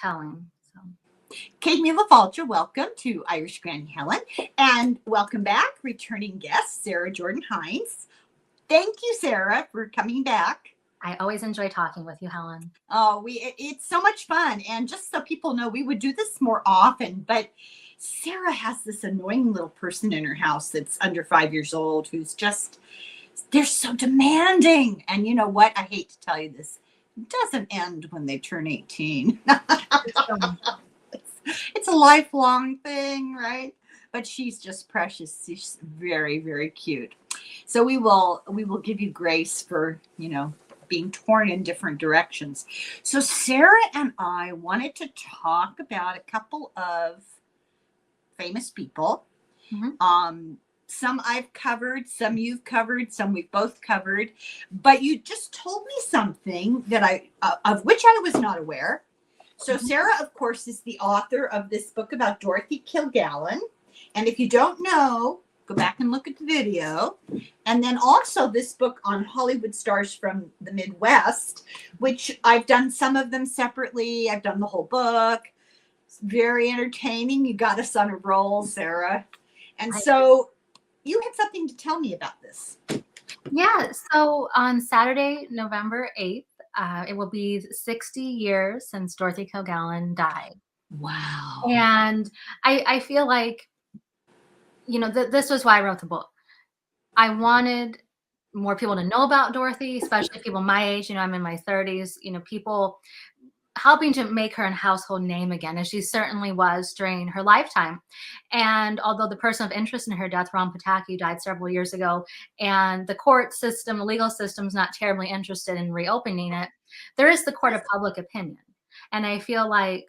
telling. So. Kate Mila-Falcher, welcome to Irish Granny Helen, and welcome back, returning guest, Sara Jordan-Heintz. Thank you, Sara, for coming back. I always enjoy talking with you, Helen. Oh, it's so much fun. And just so people know, we would do this more often, but Sara has this annoying little person in her house that's under 5 years old who's just, they're so demanding. And you know what? I hate to tell you this. It doesn't end when they turn 18. It's a lifelong thing, right? But she's just precious. She's very, very cute. So we will give you grace for, being torn in different directions. So Sara and I wanted to talk about a couple of famous people. Mm-hmm. Some I've covered, some you've covered, some we've both covered. But you just told me something that of which I was not aware. So Sara, of course, is the author of this book about Dorothy Kilgallen. And if you don't know, go back and look at the video. And then also this book on Hollywood stars from the Midwest, which I've done some of them separately. I've done the whole book. It's very entertaining. You got us on a roll, Sara. And so you had something to tell me about this. Yeah. So on Saturday, November 8th, it will be 60 years since Dorothy Kilgallen died. Wow. And I feel like, this was why I wrote the book. I wanted more people to know about Dorothy, especially people my age. I'm in my 30s, people helping to make her a household name again, as she certainly was during her lifetime. And although the person of interest in her death, Ron Pataki, died several years ago, and the court system, the legal system, is not terribly interested in reopening it, there is the court of public opinion. And I feel like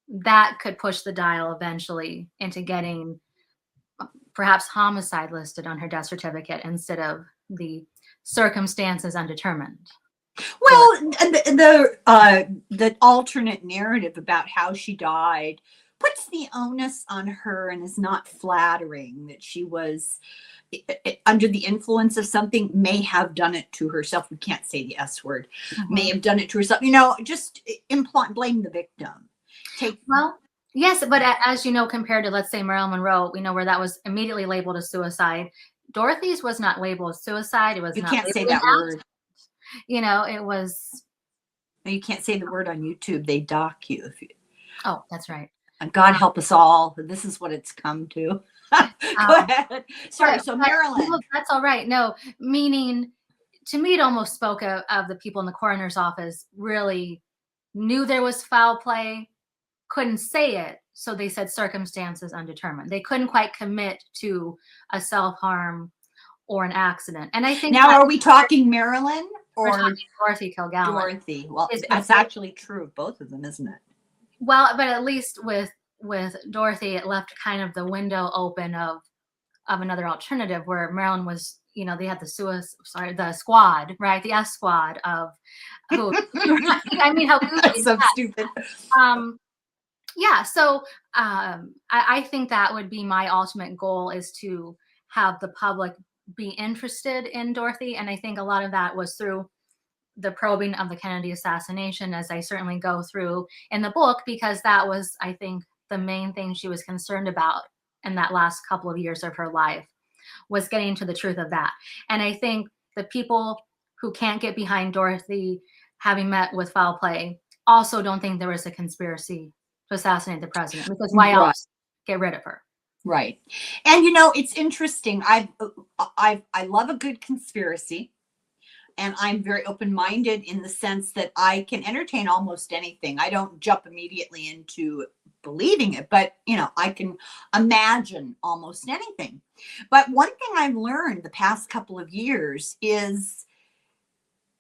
that could push the dial eventually into getting perhaps homicide listed on her death certificate instead of the circumstances undetermined. Well, the alternate narrative about how she died puts the onus on her and is not flattering, that she was under the influence of something, may have done it to herself. We can't say the S word. May have done it to herself. Just blame the victim. Well, yes, but as you know, compared to, let's say, Marilyn Monroe, we know where that was immediately labeled as suicide. Dorothy's was not labeled as suicide. It was you not. You can't say that word. It was. You can't say the word on YouTube. They dock you. Oh, that's right. And God help us all. This is what it's come to. Go ahead. Sorry. So Marilyn. No, that's all right. No, meaning, to me, it almost spoke of the people in the coroner's office really knew there was foul play, couldn't say it, so they said circumstances undetermined. They couldn't quite commit to a self-harm or an accident. And I think now, are we talking Marilyn or we're talking Dorothy Kilgallen? Dorothy. Well, that's actually true of both of them, isn't it? Well, but at least with Dorothy, it left kind of the window open of another alternative, where Marilyn was, they had the squad, right? The S squad of who. I mean, how that's so stupid. Yeah, so I think that would be my ultimate goal, is to have the public be interested in Dorothy. And I think a lot of that was through the probing of the Kennedy assassination, as I certainly go through in the book, because that was, I think, the main thing she was concerned about in that last couple of years of her life, was getting to the truth of that. And I think the people who can't get behind Dorothy having met with foul play also don't think there was a conspiracy to assassinate the president, because why else get rid of her? Right. And it's interesting. I love a good conspiracy, and I'm very open-minded in the sense that I can entertain almost anything. I don't jump immediately into believing it, but I can imagine almost anything. But one thing I've learned the past couple of years is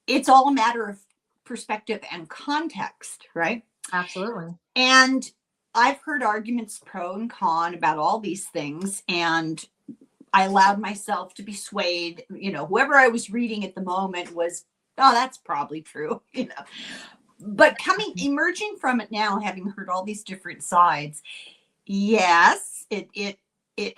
it's all a matter of perspective and context, right? Absolutely. And I've heard arguments pro and con about all these things, and I allowed myself to be swayed. Whoever I was reading at the moment was, oh, that's probably true, But emerging from it now, having heard all these different sides, yes, it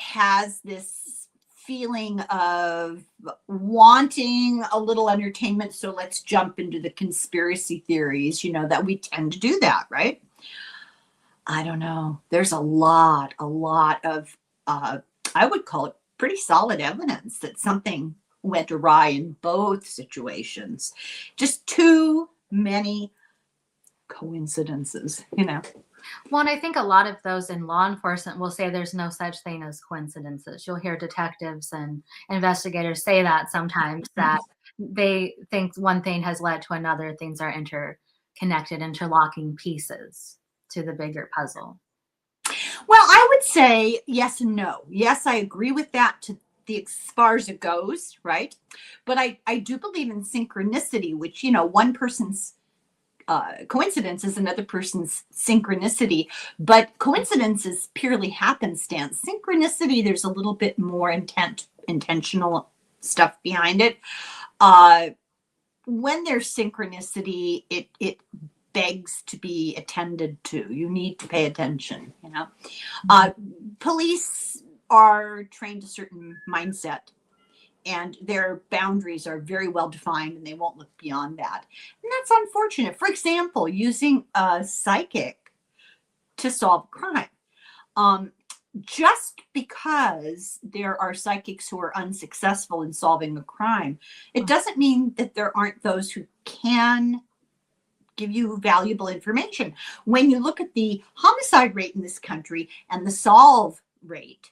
has this feeling of wanting a little entertainment. So let's jump into the conspiracy theories, that we tend to do that, right? I don't know. There's a lot of, I would call it pretty solid evidence that something went awry in both situations. Just too many coincidences, you know. Well, and I think a lot of those in law enforcement will say there's no such thing as coincidences. You'll hear detectives and investigators say that sometimes, that they think one thing has led to another. Things are interconnected, interlocking pieces to the bigger puzzle. Well, I would say yes and no. Yes, I agree with that to the as far as it goes, right? But I do believe in synchronicity, which, you know, one person's coincidence is another person's synchronicity, but coincidence is purely happenstance. Synchronicity, there's a little bit more intentional stuff behind it. When there's synchronicity, it begs to be attended to. You need to pay attention, you know. Police are trained a certain mindset, and their boundaries are very well defined, and they won't look beyond that. And that's unfortunate. For example, using a psychic to solve a crime. Just because there are psychics who are unsuccessful in solving a crime, it doesn't mean that there aren't those who can give you valuable information. When you look at the homicide rate in this country and the solve rate,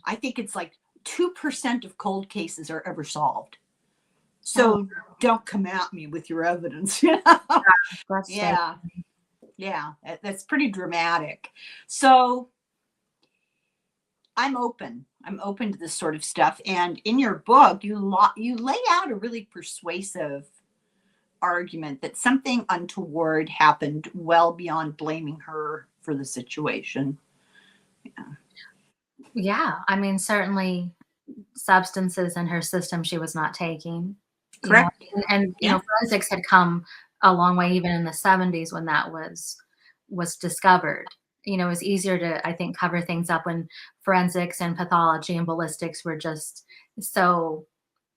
I think it's like 2% of cold cases are ever solved. So don't come at me with your evidence. Yeah. Yeah. That's pretty dramatic. So I'm open to this sort of stuff. And in your book, you lay out a really persuasive argument that something untoward happened well beyond blaming her for the situation. Yeah, I mean, certainly substances in her system she was not taking. Correct. And you know, forensics had come a long way even in the 70s when that was discovered. You know, it was easier to, I think, cover things up when forensics and pathology and ballistics were just so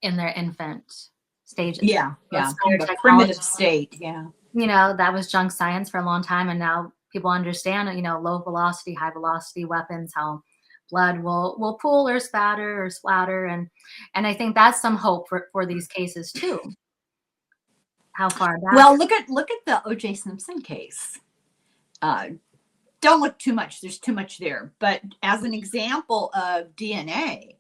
in their infant stages. Yeah. Kind of a primitive state. Yeah. You know, that was junk science for a long time, and now people understand, you know, low velocity, high velocity weapons, how blood will pool or spatter or splatter, and I think that's some hope for these cases too. How far back? Well, look at the O.J. Simpson case. Don't look too much. There's too much there. But as an example of DNA,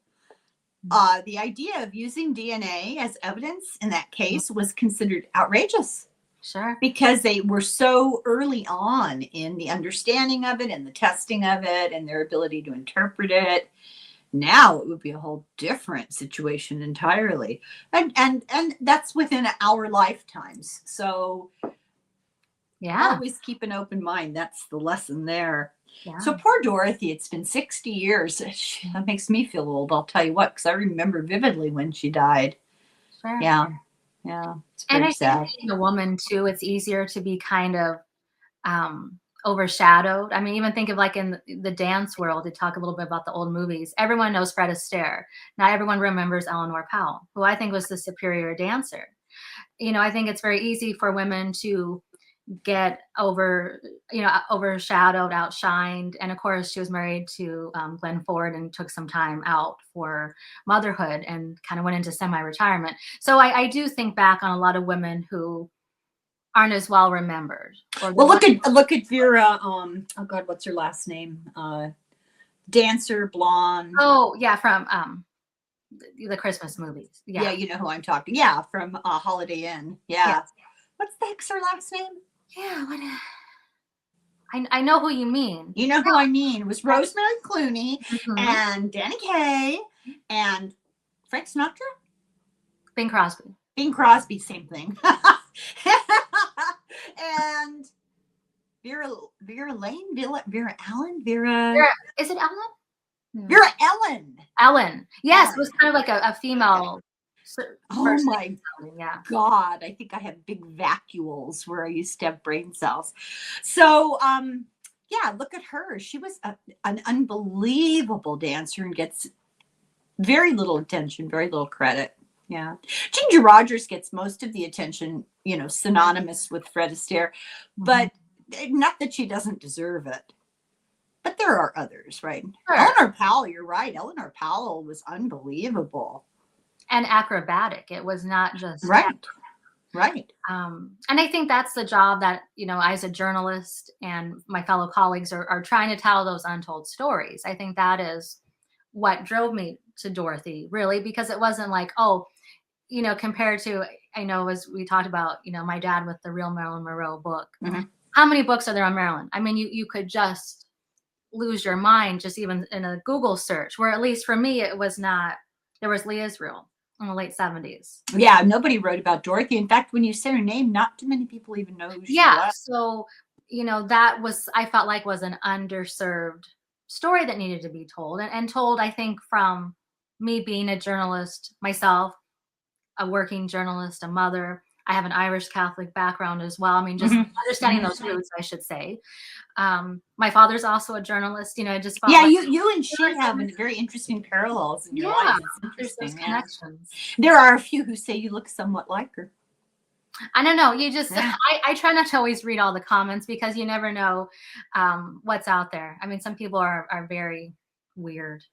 the idea of using DNA as evidence in that case was considered outrageous. Sure. Because they were so early on in the understanding of it and the testing of it and their ability to interpret it. Now it would be a whole different situation entirely. And that's within our lifetimes. So yeah, always keep an open mind. That's the lesson there. Yeah. So poor Dorothy, it's been 60 years. That makes me feel old, I'll tell you what, because I remember vividly when she died. Sure. Yeah. It's very sad. Think being a woman too, it's easier to be kind of overshadowed. I mean, even think of like in the dance world, they talk a little bit about the old movies. Everyone knows Fred Astaire. Not everyone remembers Eleanor Powell, who I think was the superior dancer. You know, I think it's very easy for women to get overshadowed, outshined. And of course, she was married to Glenn Ford and took some time out for motherhood and kind of went into semi-retirement. So I do think back on a lot of women who aren't as well remembered. Well, look at Vera. Oh God, what's her last name? Dancer, blonde. Oh yeah, from the Christmas movies. Yeah, you know who I'm talking. Yeah, from Holiday Inn. Yeah. Yes. What's the heck's her last name? Yeah, I know who you mean. You know who I mean. It was Rosemary Clooney and Danny Kaye and Frank Sinatra? Bing Crosby. Bing Crosby, same thing. And Vera Lane? Vera Allen? Vera, is it Ellen? Vera Ellen. Ellen. Yes, it was kind of like a female. Oh my God. I think I have big vacuoles where I used to have brain cells. So, look at her. She was an unbelievable dancer and gets very little attention, very little credit. Yeah. Ginger Rogers gets most of the attention, you know, synonymous with Fred Astaire, but not that she doesn't deserve it. there are others, right? Sure. Eleanor Powell, you're right. Eleanor Powell was unbelievable. And acrobatic. It was not just Right. text. Right. And I think that's the job that, as a journalist and my fellow colleagues are trying to tell those untold stories. I think that is what drove me to Dorothy, really, because it wasn't like, compared to, I know as we talked about, my dad with the Real Marilyn Monroe book. Mm-hmm. How many books are there on Marilyn? I mean, you could just lose your mind just even in a Google search, where at least for me, it was not, there was Lee Israel in the late 70s. Yeah, nobody wrote about Dorothy. In fact, when you say her name, not too many people even know who she was. So, that was, I felt like, was an underserved story that needed to be told, and told, I think, from me being a journalist myself, a working journalist, a mother. I have an Irish Catholic background as well. I mean, just understanding those roots, I should say. My father's also a journalist. I just felt like, you and she have very interesting parallels in your life. It's there's those interesting. connections. There are a few who say you look somewhat like her. I don't know. You just, I try not to always read all the comments, because you never know what's out there. I mean, some people are very weird,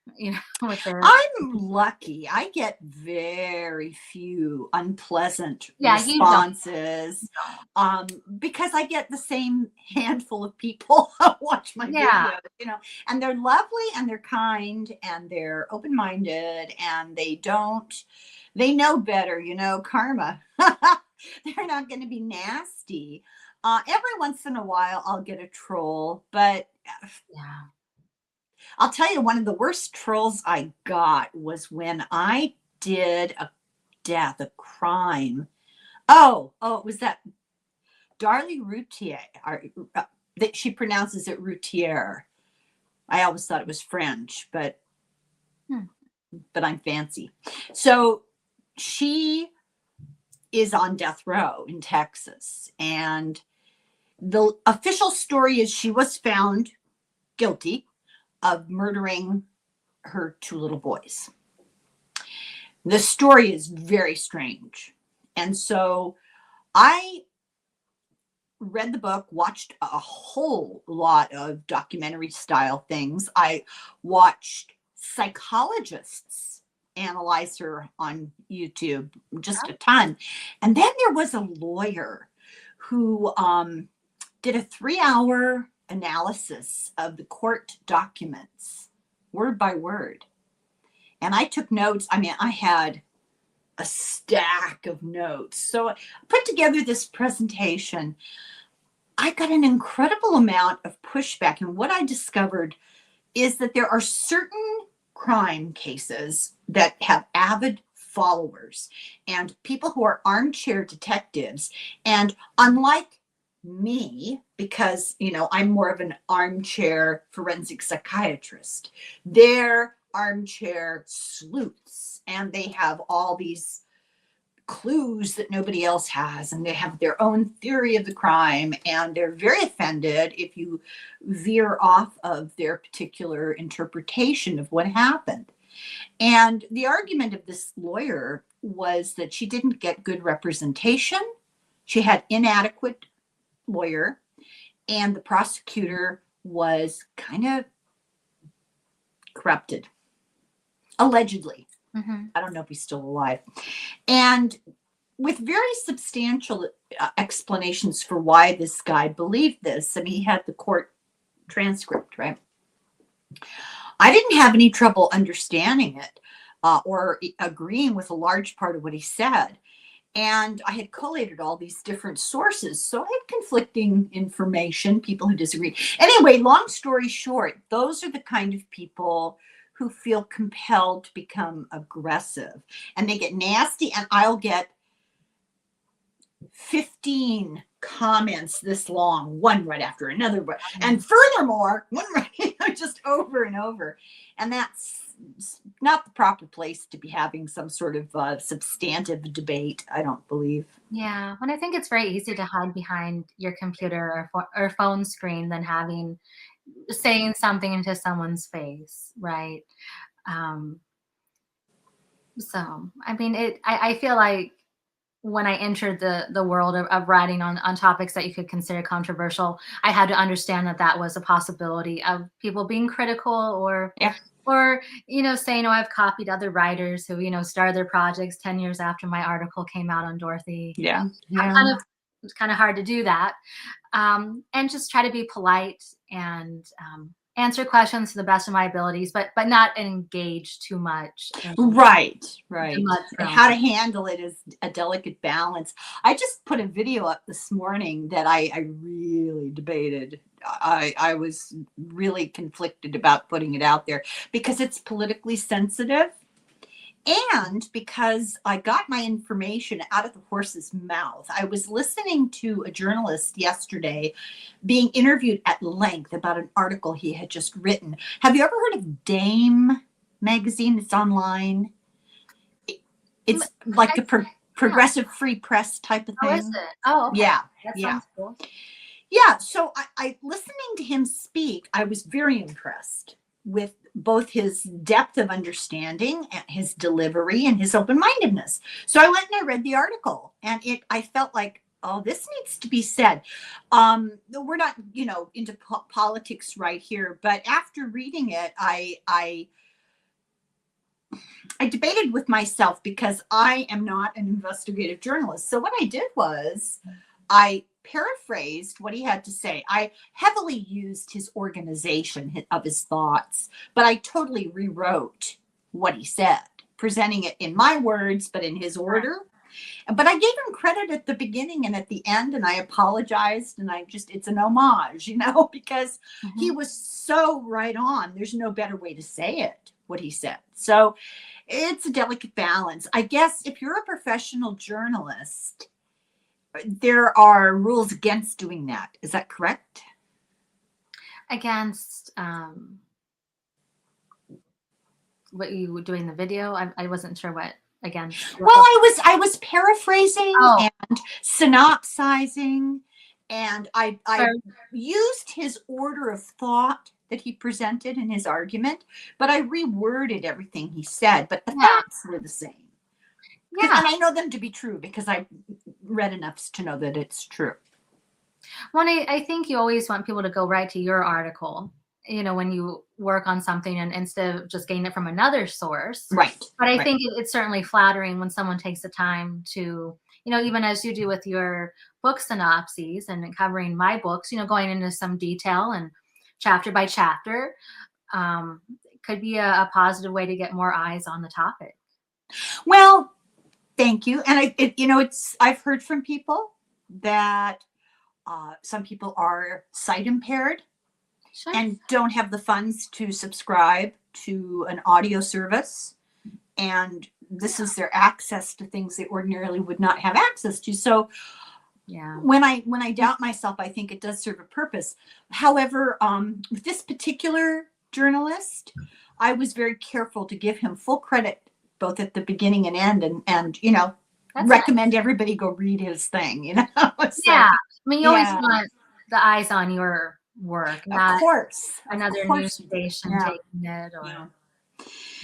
with their. I'm lucky. I get very few unpleasant Yeah, responses, because I get the same handful of people who watch my videos, and they're lovely and they're kind and they're open-minded and they know better, karma. They're not going to be nasty. Every once in a while I'll get a troll, but Yeah. I'll tell you, one of the worst trolls I got was when I did a crime. Oh, it was that Darlie Routier. That she pronounces it Routier. I always thought it was French, but I'm fancy. So she is on death row in Texas, and the official story is she was found guilty of murdering her 2 little boys. The story is very strange. And so I read the book, watched a whole lot of documentary style things. I watched psychologists analyze her on YouTube, just a ton. And then there was a lawyer who did a 3-hour analysis of the court documents, word by word. And I took notes. I mean, I had a stack of notes. So I put together this presentation. I got an incredible amount of pushback. And what I discovered is that there are certain crime cases that have avid followers and people who are armchair detectives. And unlike me, because I'm more of an armchair forensic psychiatrist, they're armchair sleuths, and they have all these clues that nobody else has, and they have their own theory of the crime, and they're very offended if you veer off of their particular interpretation of what happened. And the argument of this lawyer was that she didn't get good representation, she had inadequate lawyer, and the prosecutor was kind of corrupted, allegedly. I don't know if he's still alive. And with very substantial explanations for why this guy believed this. I mean, he had the court transcript, right? I didn't have any trouble understanding it or agreeing with a large part of what he said. And I had collated all these different sources. So I had conflicting information, people who disagreed. Anyway, long story short, those are the kind of people who feel compelled to become aggressive. And they get nasty, and I'll get 15 comments this long, one right after another. And furthermore, one right, just over and over. And that's not the proper place to be having some sort of substantive debate, I don't believe. Yeah, and I think it's very easy to hide behind your computer or phone screen than saying something into someone's face, right? So, I mean, I feel like when I entered the world of writing on topics that you could consider controversial, I had to understand that that was a possibility of people being critical Yeah. or saying, oh, I've copied other writers who started their projects 10 years after my article came out on Dorothy. Yeah. It's kind of hard to do that, and just try to be polite and answer questions to the best of my abilities, but not engage too much. Right. Mudslide. How to handle it is a delicate balance. I just put a video up this morning that I really debated. I was really conflicted about putting it out there because it's politically sensitive and because I got my information out of the horse's mouth. I was listening to a journalist yesterday being interviewed at length about an article he had just written. Have you ever heard of Dame magazine? It's online. It's like a progressive free press type of thing. Oh, is it? Oh, okay. Yeah. That Yeah. sounds cool. Yeah. So I listening to him speak, I was very impressed with both his depth of understanding and his delivery and his open-mindedness. So I went and I read the article, and I felt like, oh, this needs to be said. We're not, into politics right here, but after reading it, I debated with myself because I am not an investigative journalist. So what I did was I paraphrased what he had to say. I heavily used his organization of his thoughts, but I totally rewrote what he said, presenting it in my words, but in his order. But I gave him credit at the beginning and at the end, and I apologized, and it's an homage, because he was so right on. There's no better way to say it, what he said. So it's a delicate balance. I guess if you're a professional journalist, there are rules against doing that. Is that correct? Against what you were doing the video? I wasn't sure what against. Well, I was paraphrasing and synopsizing, and I used his order of thought that he presented in his argument, but I reworded everything he said, but the facts were the same. Yeah. And I know them to be true because I read enough to know that it's true. Well, I think you always want people to go right to your article, when you work on something, and instead of just getting it from another source. Right. But I think it's certainly flattering when someone takes the time to, even as you do with your book synopses and covering my books, going into some detail and chapter by chapter, could be a positive way to get more eyes on the topic. Well, thank you. And I've heard from people that some people are sight impaired and don't have the funds to subscribe to an audio service. And this is their access to things they ordinarily would not have access to. So when I doubt myself, I think it does serve a purpose. However, with this particular journalist, I was very careful to give him full credit both at the beginning and end, and recommend everybody go read his thing, So, I mean, you always want the eyes on your work, not of course another news station taking it or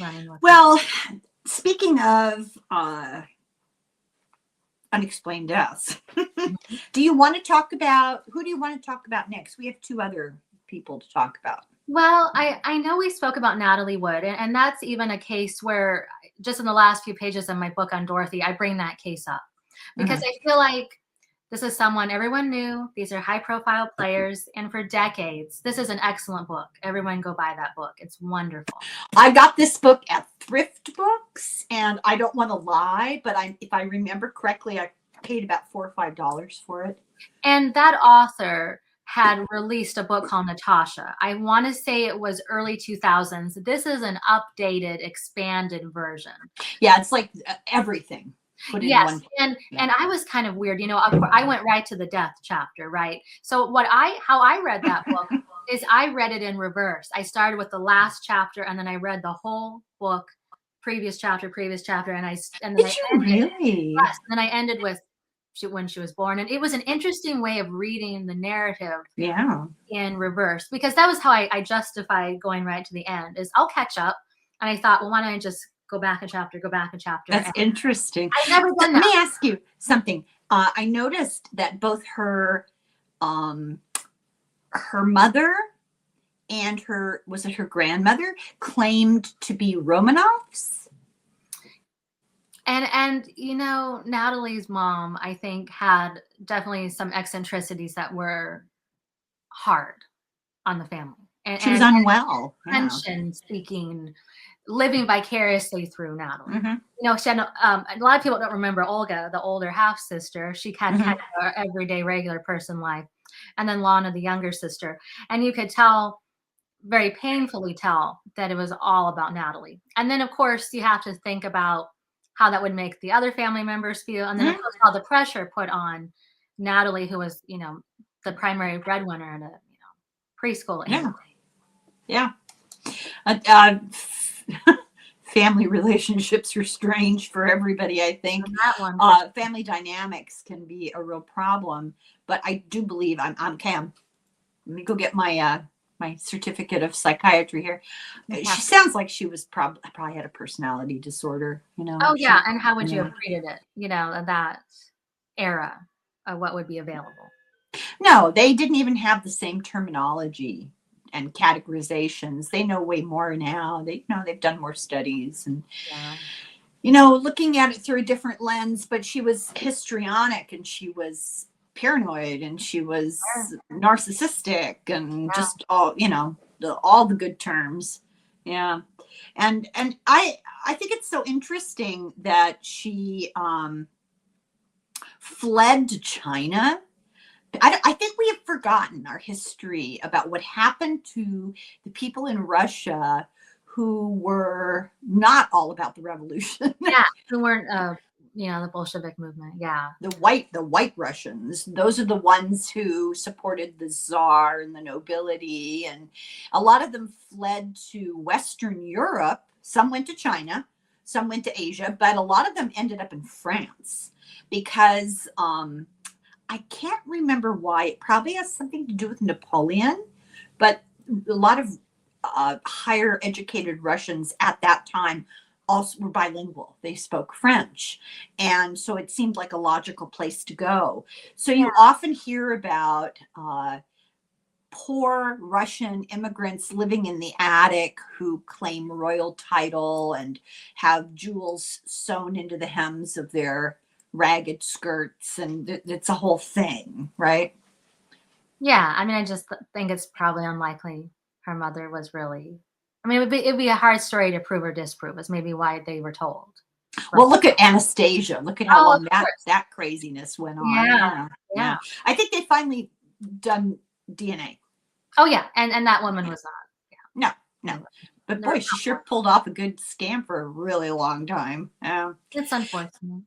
running with it. Speaking of unexplained deaths, do you want to talk about, who do you want to talk about next? We have two other people to talk about. Well, I know we spoke about Natalie Wood, and that's even a case where just in the last few pages of my book on Dorothy, I bring that case up because I feel like this is someone everyone knew. These are high-profile players, and for decades, this is an excellent book. Everyone go buy that book. It's wonderful. I got this book at Thrift Books, and I don't want to lie, but if I remember correctly, I paid about $4 or $5 for it. And that author had released a book called Natasha. I want to say it was early 2000s. This is an updated, expanded version. Yeah, it's like everything. Yes, and I was kind of weird, I went right to the death chapter, right? So how I read that book is I read it in reverse. I started with the last chapter, and then I read the whole book, previous chapter, and then I ended with when she was born, and it was an interesting way of reading the narrative in reverse, because that was how I justified going right to the end, is I'll catch up. And I thought, well, why don't I just go back a chapter, go back a chapter. That's interesting. I've never done Let that. me ask you something. I noticed that both her mother and her grandmother claimed to be Romanovs. And Natalie's mom, I think, had definitely some eccentricities that were hard on the family. And She was unwell. attention seeking, living vicariously through Natalie. Mm-hmm. She had a lot of people don't remember Olga, the older half sister. She had kind of an everyday regular person life, and then Lana, the younger sister, and you could tell, very painfully tell, that it was all about Natalie. And then of course you have to think about how that would make the other family members feel, and then of course all the pressure put on Natalie, who was the primary breadwinner in a preschool. Yeah. Family relationships are strange for everybody, I think. That one. Family dynamics can be a real problem, but I do believe I'm Cam. Let me go get my my certificate of psychiatry here. Yeah. She sounds like she was probably had a personality disorder. Oh yeah, and how would you have treated it? In that era of what would be available. No, they didn't even have the same terminology and categorizations. They know way more now. They've done more studies and looking at it through a different lens. But she was histrionic, and she was paranoid, and she was narcissistic, and just all the good terms. Yeah. And I think it's so interesting that she fled to China. I think we have forgotten our history about what happened to the people in Russia who were not all about the revolution. Yeah, who weren't, the Bolshevik movement. Yeah, the white Russians. Those are the ones who supported the Tsar and the nobility, and a lot of them fled to Western Europe. Some went to China, some went to Asia, but a lot of them ended up in France because I can't remember why. It probably has something to do with Napoleon, but a lot of higher educated Russians at that time also were bilingual. They spoke French. And so it seemed like a logical place to go. So you often hear about poor Russian immigrants living in the attic who claim royal title and have jewels sewn into the hems of their ragged skirts, and it's a whole thing, right? Yeah, I just think it's probably unlikely her mother was really. It'd be a hard story to prove or disprove. Is maybe why they were told. Well, look at Anastasia. Look at how long that craziness went on. Yeah. I think they finally done DNA. Oh yeah, and that woman was not. No. But boy, she sure pulled off a good scam for a really long time. It's unfortunate.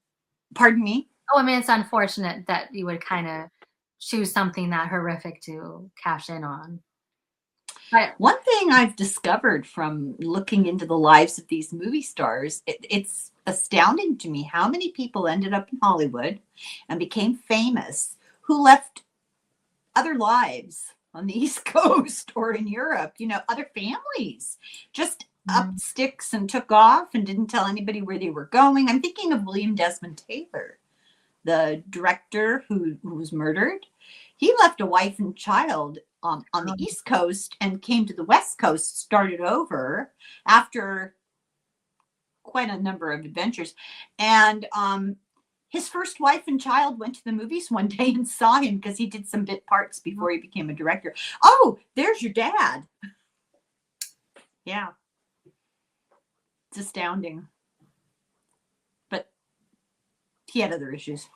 Pardon me? Oh, it's unfortunate that you would kind of choose something that horrific to cash in on. But one thing I've discovered from looking into the lives of these movie stars, it's astounding to me how many people ended up in Hollywood and became famous who left other lives on the East Coast or in Europe, other families just up sticks and took off and didn't tell anybody where they were going. I'm thinking of William Desmond Taylor, the director who was murdered. He left a wife and child on the East Coast and came to the West Coast, started over after quite a number of adventures. And his first wife and child went to the movies one day and saw him because he did some bit parts before he became a director. Oh, there's your dad. Yeah. It's astounding. But he had other issues.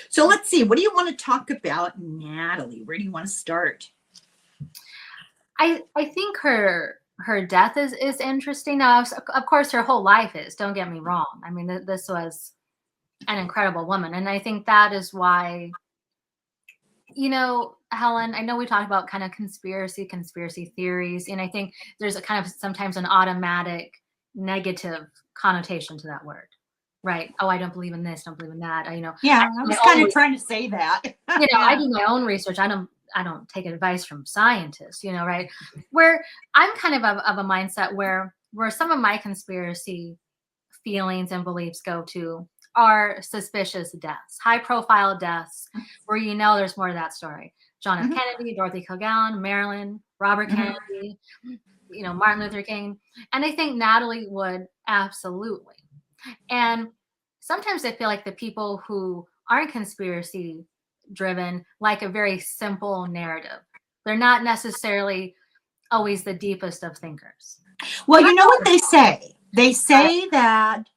So let's see. What do you want to talk about, Natalie? Where do you want to start? I think her death is interesting. Now, of course, her whole life is. Don't get me wrong. This was an incredible woman, and I think that is why. Helen, I know we talked about kind of conspiracy theories, and I think there's a kind of sometimes an automatic negative connotation to that word, right? Oh, I don't believe in this, don't believe in that. Yeah, I was kind of trying to say that. I do my own research. I don't take advice from scientists, right? Where I'm kind of a mindset where where some of my conspiracy feelings and beliefs go to are suspicious deaths, high profile deaths, where there's more to that story. John F. Mhm. Kennedy, Dorothy Kilgallen, Marilyn, Robert Mhm. Kennedy, Martin Luther King. And I think Natalie Wood, absolutely. And sometimes I feel like the people who aren't conspiracy driven like a very simple narrative. They're not necessarily always the deepest of thinkers. Well, you know what they say? They say that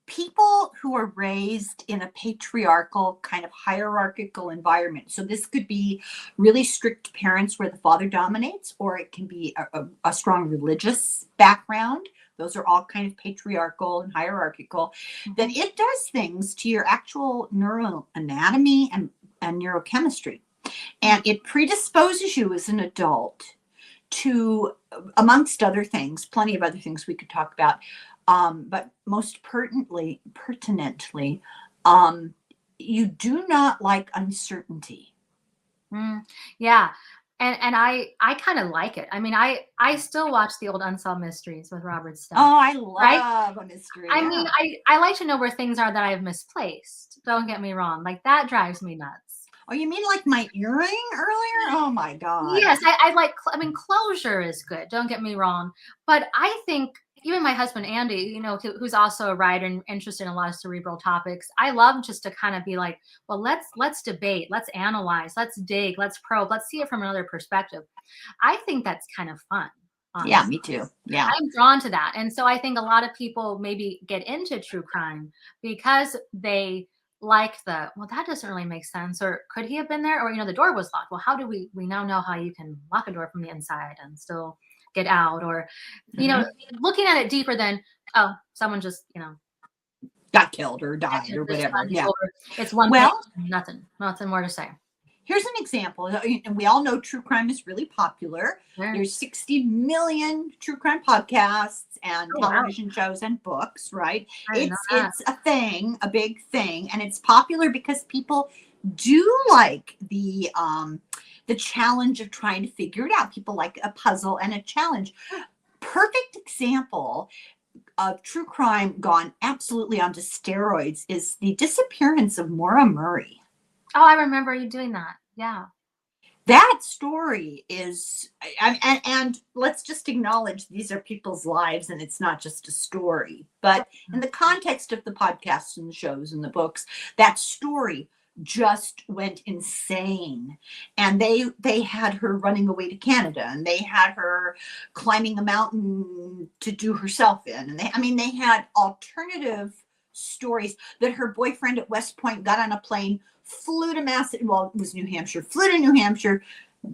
people who are raised in a patriarchal kind of hierarchical environment. So this could be really strict parents where the father dominates, or it can be a strong religious background. Those are all kind of patriarchal and hierarchical. That it does things to your actual neuroanatomy and neurochemistry. And it predisposes you as an adult to, amongst other things, plenty of other things we could talk about, but most pertinently, you do not like uncertainty. Yeah. And I kind of like it. I mean, I still watch the old Unsolved Mysteries with Robert Stone. Oh, I right? love a mystery. I mean, I like to know where things are that I've misplaced. Don't get me wrong. Like, that drives me nuts. Oh, you mean like my earring earlier? Oh my God. Yes, I like, I mean, closure is good. Don't get me wrong. But I think even my husband, Andy, who's also a writer and interested in a lot of cerebral topics, I love just to kind of be like, well, let's debate, let's analyze, let's dig, let's probe, let's see it from another perspective. I think that's kind of fun. Honestly. Yeah, me too. Yeah. I'm drawn to that. And so I think a lot of people maybe get into true crime because they like well, that doesn't really make sense. Or could he have been there? Or, the door was locked. Well, how do we now know how you can lock a door from the inside and still get out? Or, looking at it deeper than, oh, someone just, got killed or died or whatever. Yeah. It's one thing, nothing more to say. Here's an example, and we all know true crime is really popular. Yeah. There's 60 million true crime podcasts and television shows and books, right? It's a thing, a big thing, and it's popular because people do like the challenge of trying to figure it out. People like a puzzle and a challenge. Perfect example of true crime gone absolutely onto steroids is the disappearance of Maura Murray. Oh, I remember you doing that. Yeah. That story is, and let's just acknowledge these are people's lives and it's not just a story. But in the context of the podcasts and the shows and the books, that story just went insane. And they had her running away to Canada, and they had her climbing a mountain to do herself in. And they had alternative stories that her boyfriend at West Point got on a plane, flew to it was New Hampshire, flew to New Hampshire,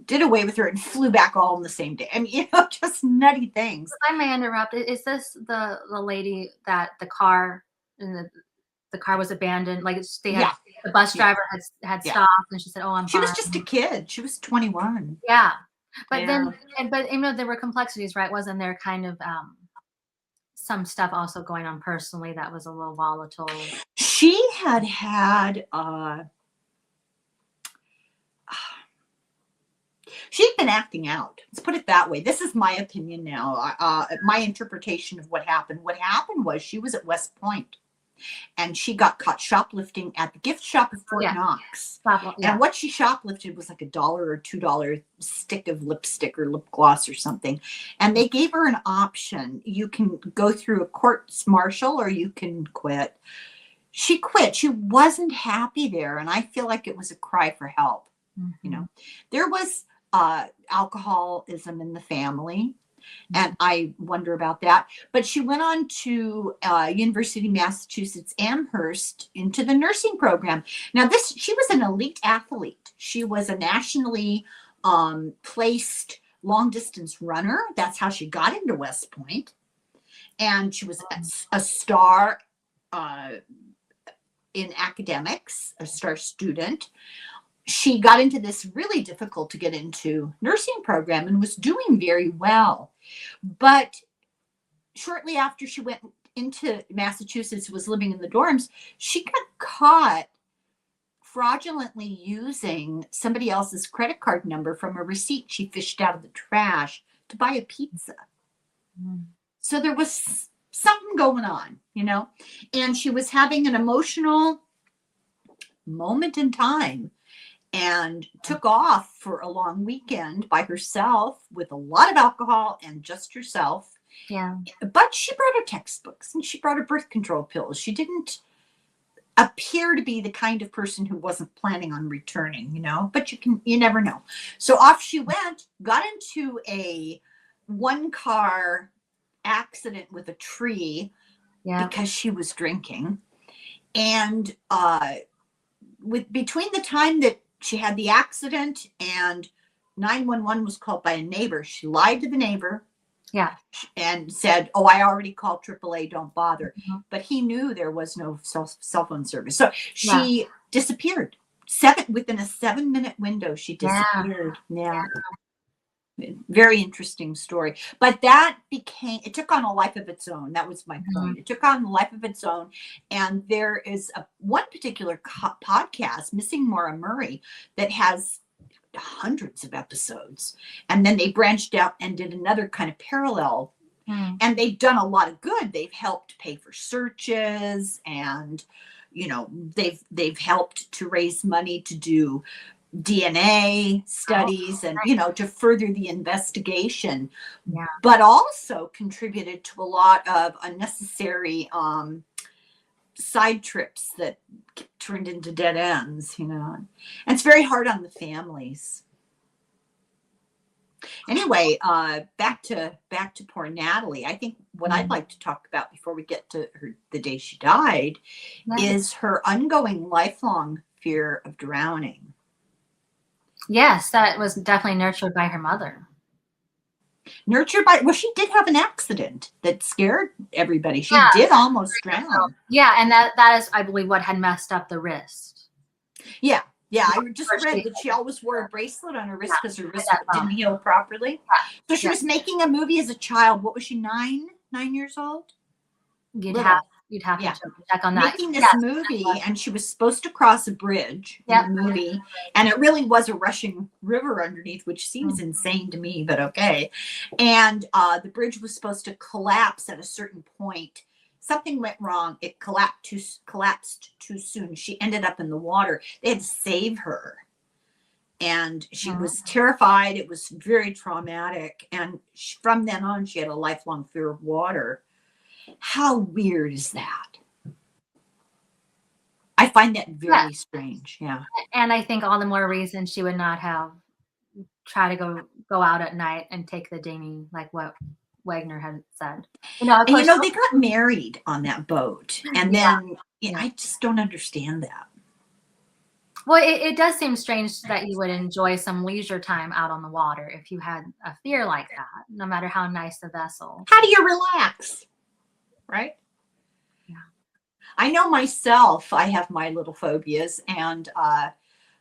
did away with her, and flew back all in the same day. I mean, just nutty things. I may interrupt. Is this the lady that the car was abandoned? Like, the bus driver had stopped, and she said, "Oh, I'm fine." She was just a kid. She was 21. Yeah, but there were complexities, right? Wasn't there kind of some stuff also going on personally that was a little volatile? She had she'd been acting out. Let's put it that way. This is my opinion now. My interpretation of what happened. What happened was she was at West Point, and she got caught shoplifting at the gift shop of Fort Knox. And what she shoplifted was like $1 or $2 stick of lipstick or lip gloss or something. And they gave her an option. You can go through a court-martial or you can quit. She quit. She wasn't happy there. And I feel like it was a cry for help. Mm-hmm. There was alcoholism in the family. And I wonder about that. But she went on to University of Massachusetts Amherst into the nursing program. Now, she was an elite athlete. She was a nationally placed long distance runner. That's how she got into West Point. And she was a star in academics, a star student. She got into this really difficult to get into nursing program and was doing very well. But shortly after she went into Massachusetts, was living in the dorms, she got caught fraudulently using somebody else's credit card number from a receipt she fished out of the trash to buy a pizza. Mm. So there was something going on, and she was having an emotional moment in time and took off for a long weekend by herself with a lot of alcohol and just herself. Yeah. But she brought her textbooks and she brought her birth control pills. She didn't appear to be the kind of person who wasn't planning on returning, but you never know. So off she went, got into a one-car accident with a tree because she was drinking. And between the time that she had the accident and 911 was called by a neighbor, she lied to the neighbor. Yeah. And said, "Oh, I already called AAA, don't bother." Mm-hmm. But he knew there was no cell phone service. So she disappeared. Within a 7-minute window, she disappeared. Yeah. Very interesting story. But it took on a life of its own. That was my point. It took on a life of its own. And there is one particular podcast, Missing Maura Murray, that has hundreds of episodes, and then they branched out and did another kind of parallel, and they've done a lot of good. They've helped pay for searches, and they've helped to raise money to do DNA studies and to further the investigation, but also contributed to a lot of unnecessary side trips that turned into dead ends, and it's very hard on the families. Anyway, back to poor Natalie. I think what I'd like to talk about before we get to the day she died is her ongoing lifelong fear of drowning. Yes, that was definitely nurtured by her mother. She did have an accident that scared everybody. She did almost drown. Yeah, and that is, I believe, what had messed up the wrist. Yeah, I just read that she always wore a bracelet on her wrist because her wrist didn't heal properly. So she was making a movie as a child. What was she, 9 years old? You'd have to check on that. Making this movie, and she was supposed to cross a bridge in the movie, and it really was a rushing river underneath, which seems insane to me, but okay. And the bridge was supposed to collapse at a certain point. Something went wrong. It collapsed too soon. She ended up in the water. They had to save her. And she was terrified. It was very traumatic. And from then on, she had a lifelong fear of water. How weird is that? I find that very strange. Yeah. And I think all the more reason she would not have tried to go out at night and take the dinghy, like what Wagner had said. They got married on that boat. And then I just don't understand that. Well, it does seem strange that you would enjoy some leisure time out on the water if you had a fear like that, no matter how nice the vessel. How do you relax? Right? Yeah. I know myself, I have my little phobias, and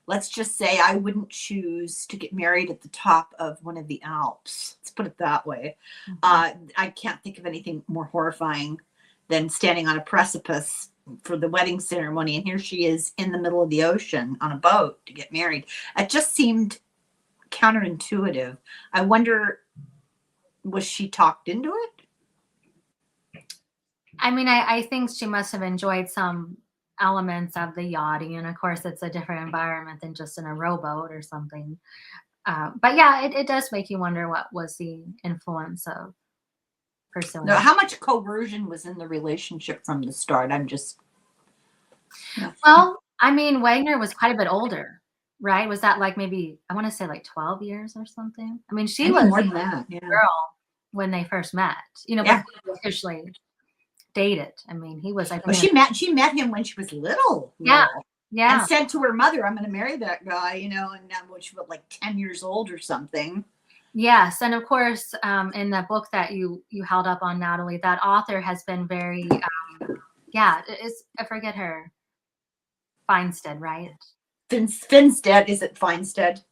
let's just say I wouldn't choose to get married at the top of one of the Alps. Let's put it that way. I can't think of anything more horrifying than standing on a precipice for the wedding ceremony, and here she is in the middle of the ocean on a boat to get married. It just seemed counterintuitive. I wonder, was she talked into it? I mean, I think she must have enjoyed some elements of the yachting, and of course it's a different environment than just in a rowboat or something. But yeah, it does make you wonder what was the influence of pursuing. No, how much coercion was in the relationship from the start? Well, I mean, Wagner was quite a bit older, right? Was that like maybe, I want to say like 12 years or something? I mean, she was more than that, a girl when they first met, before they officially dated. I mean, he was, I think. Well, she met him when she was little. Yeah. And said to her mother, "I'm going to marry that guy," and now when she was like 10 years old or something. Yes. And of course, in the book that you held up on, Natalie, that author has been very, I forget her. Feinstead, right? Finstead, is it Feinstead?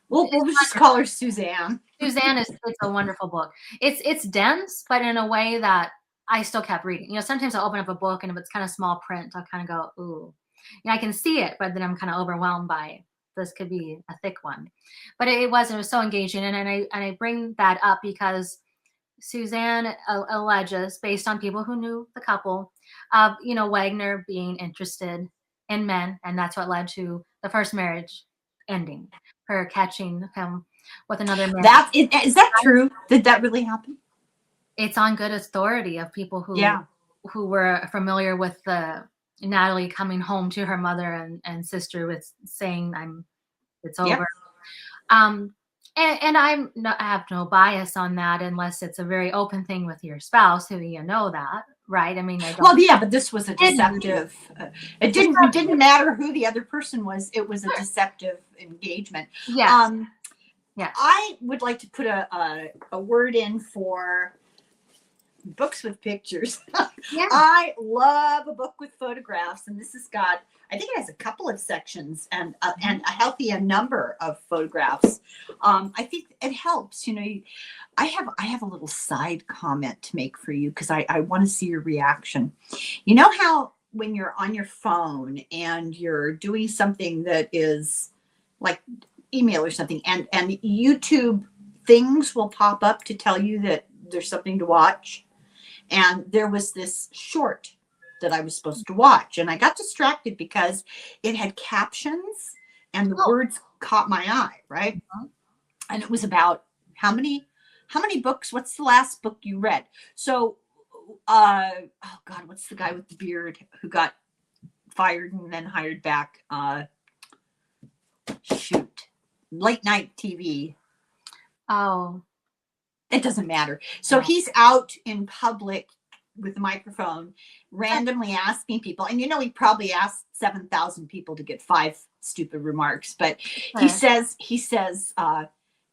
We'll just call her Suzanne. Suzanne it's a wonderful book. It's dense, but in a way that I still kept reading. Sometimes I'll open up a book and if it's kind of small print, I'll kind of go, ooh. I can see it, but then I'm kind of overwhelmed by this could be a thick one. But it was so engaging. And I bring that up because Suzanne alleges, based on people who knew the couple, of Wagner being interested in men, and that's what led to the first marriage ending, her catching him with another man. Is that true? Did that really happen? It's on good authority of people Yeah. who were familiar with the Natalie coming home to her mother and sister with saying, it's over. Yep. And I have no bias on that unless it's a very open thing with your spouse who that, right? I mean, I don't. Well, yeah, but this was a deceptive. It didn't matter who the other person was. It was a deceptive engagement. Yes. Yes. I would like to put a word in for books with pictures. Yeah. I love a book with photographs, and this has got, I think it has a couple of sections and a healthy number of photographs. I think it helps. I have a little side comment to make for you because I want to see your reaction. You know how when you're on your phone and you're doing something that is like email or something, and YouTube things will pop up to tell you that there's something to watch. And there was this short that I was supposed to watch, and I got distracted because it had captions and the words caught my eye, right? And it was about how many books, what's the last book you read? So oh God, what's the guy with the beard who got fired and then hired back? Late night TV. Oh, it doesn't matter. So he's out in public with a microphone, randomly asking people, and he probably asked 7,000 people to get 5 stupid remarks, but he says,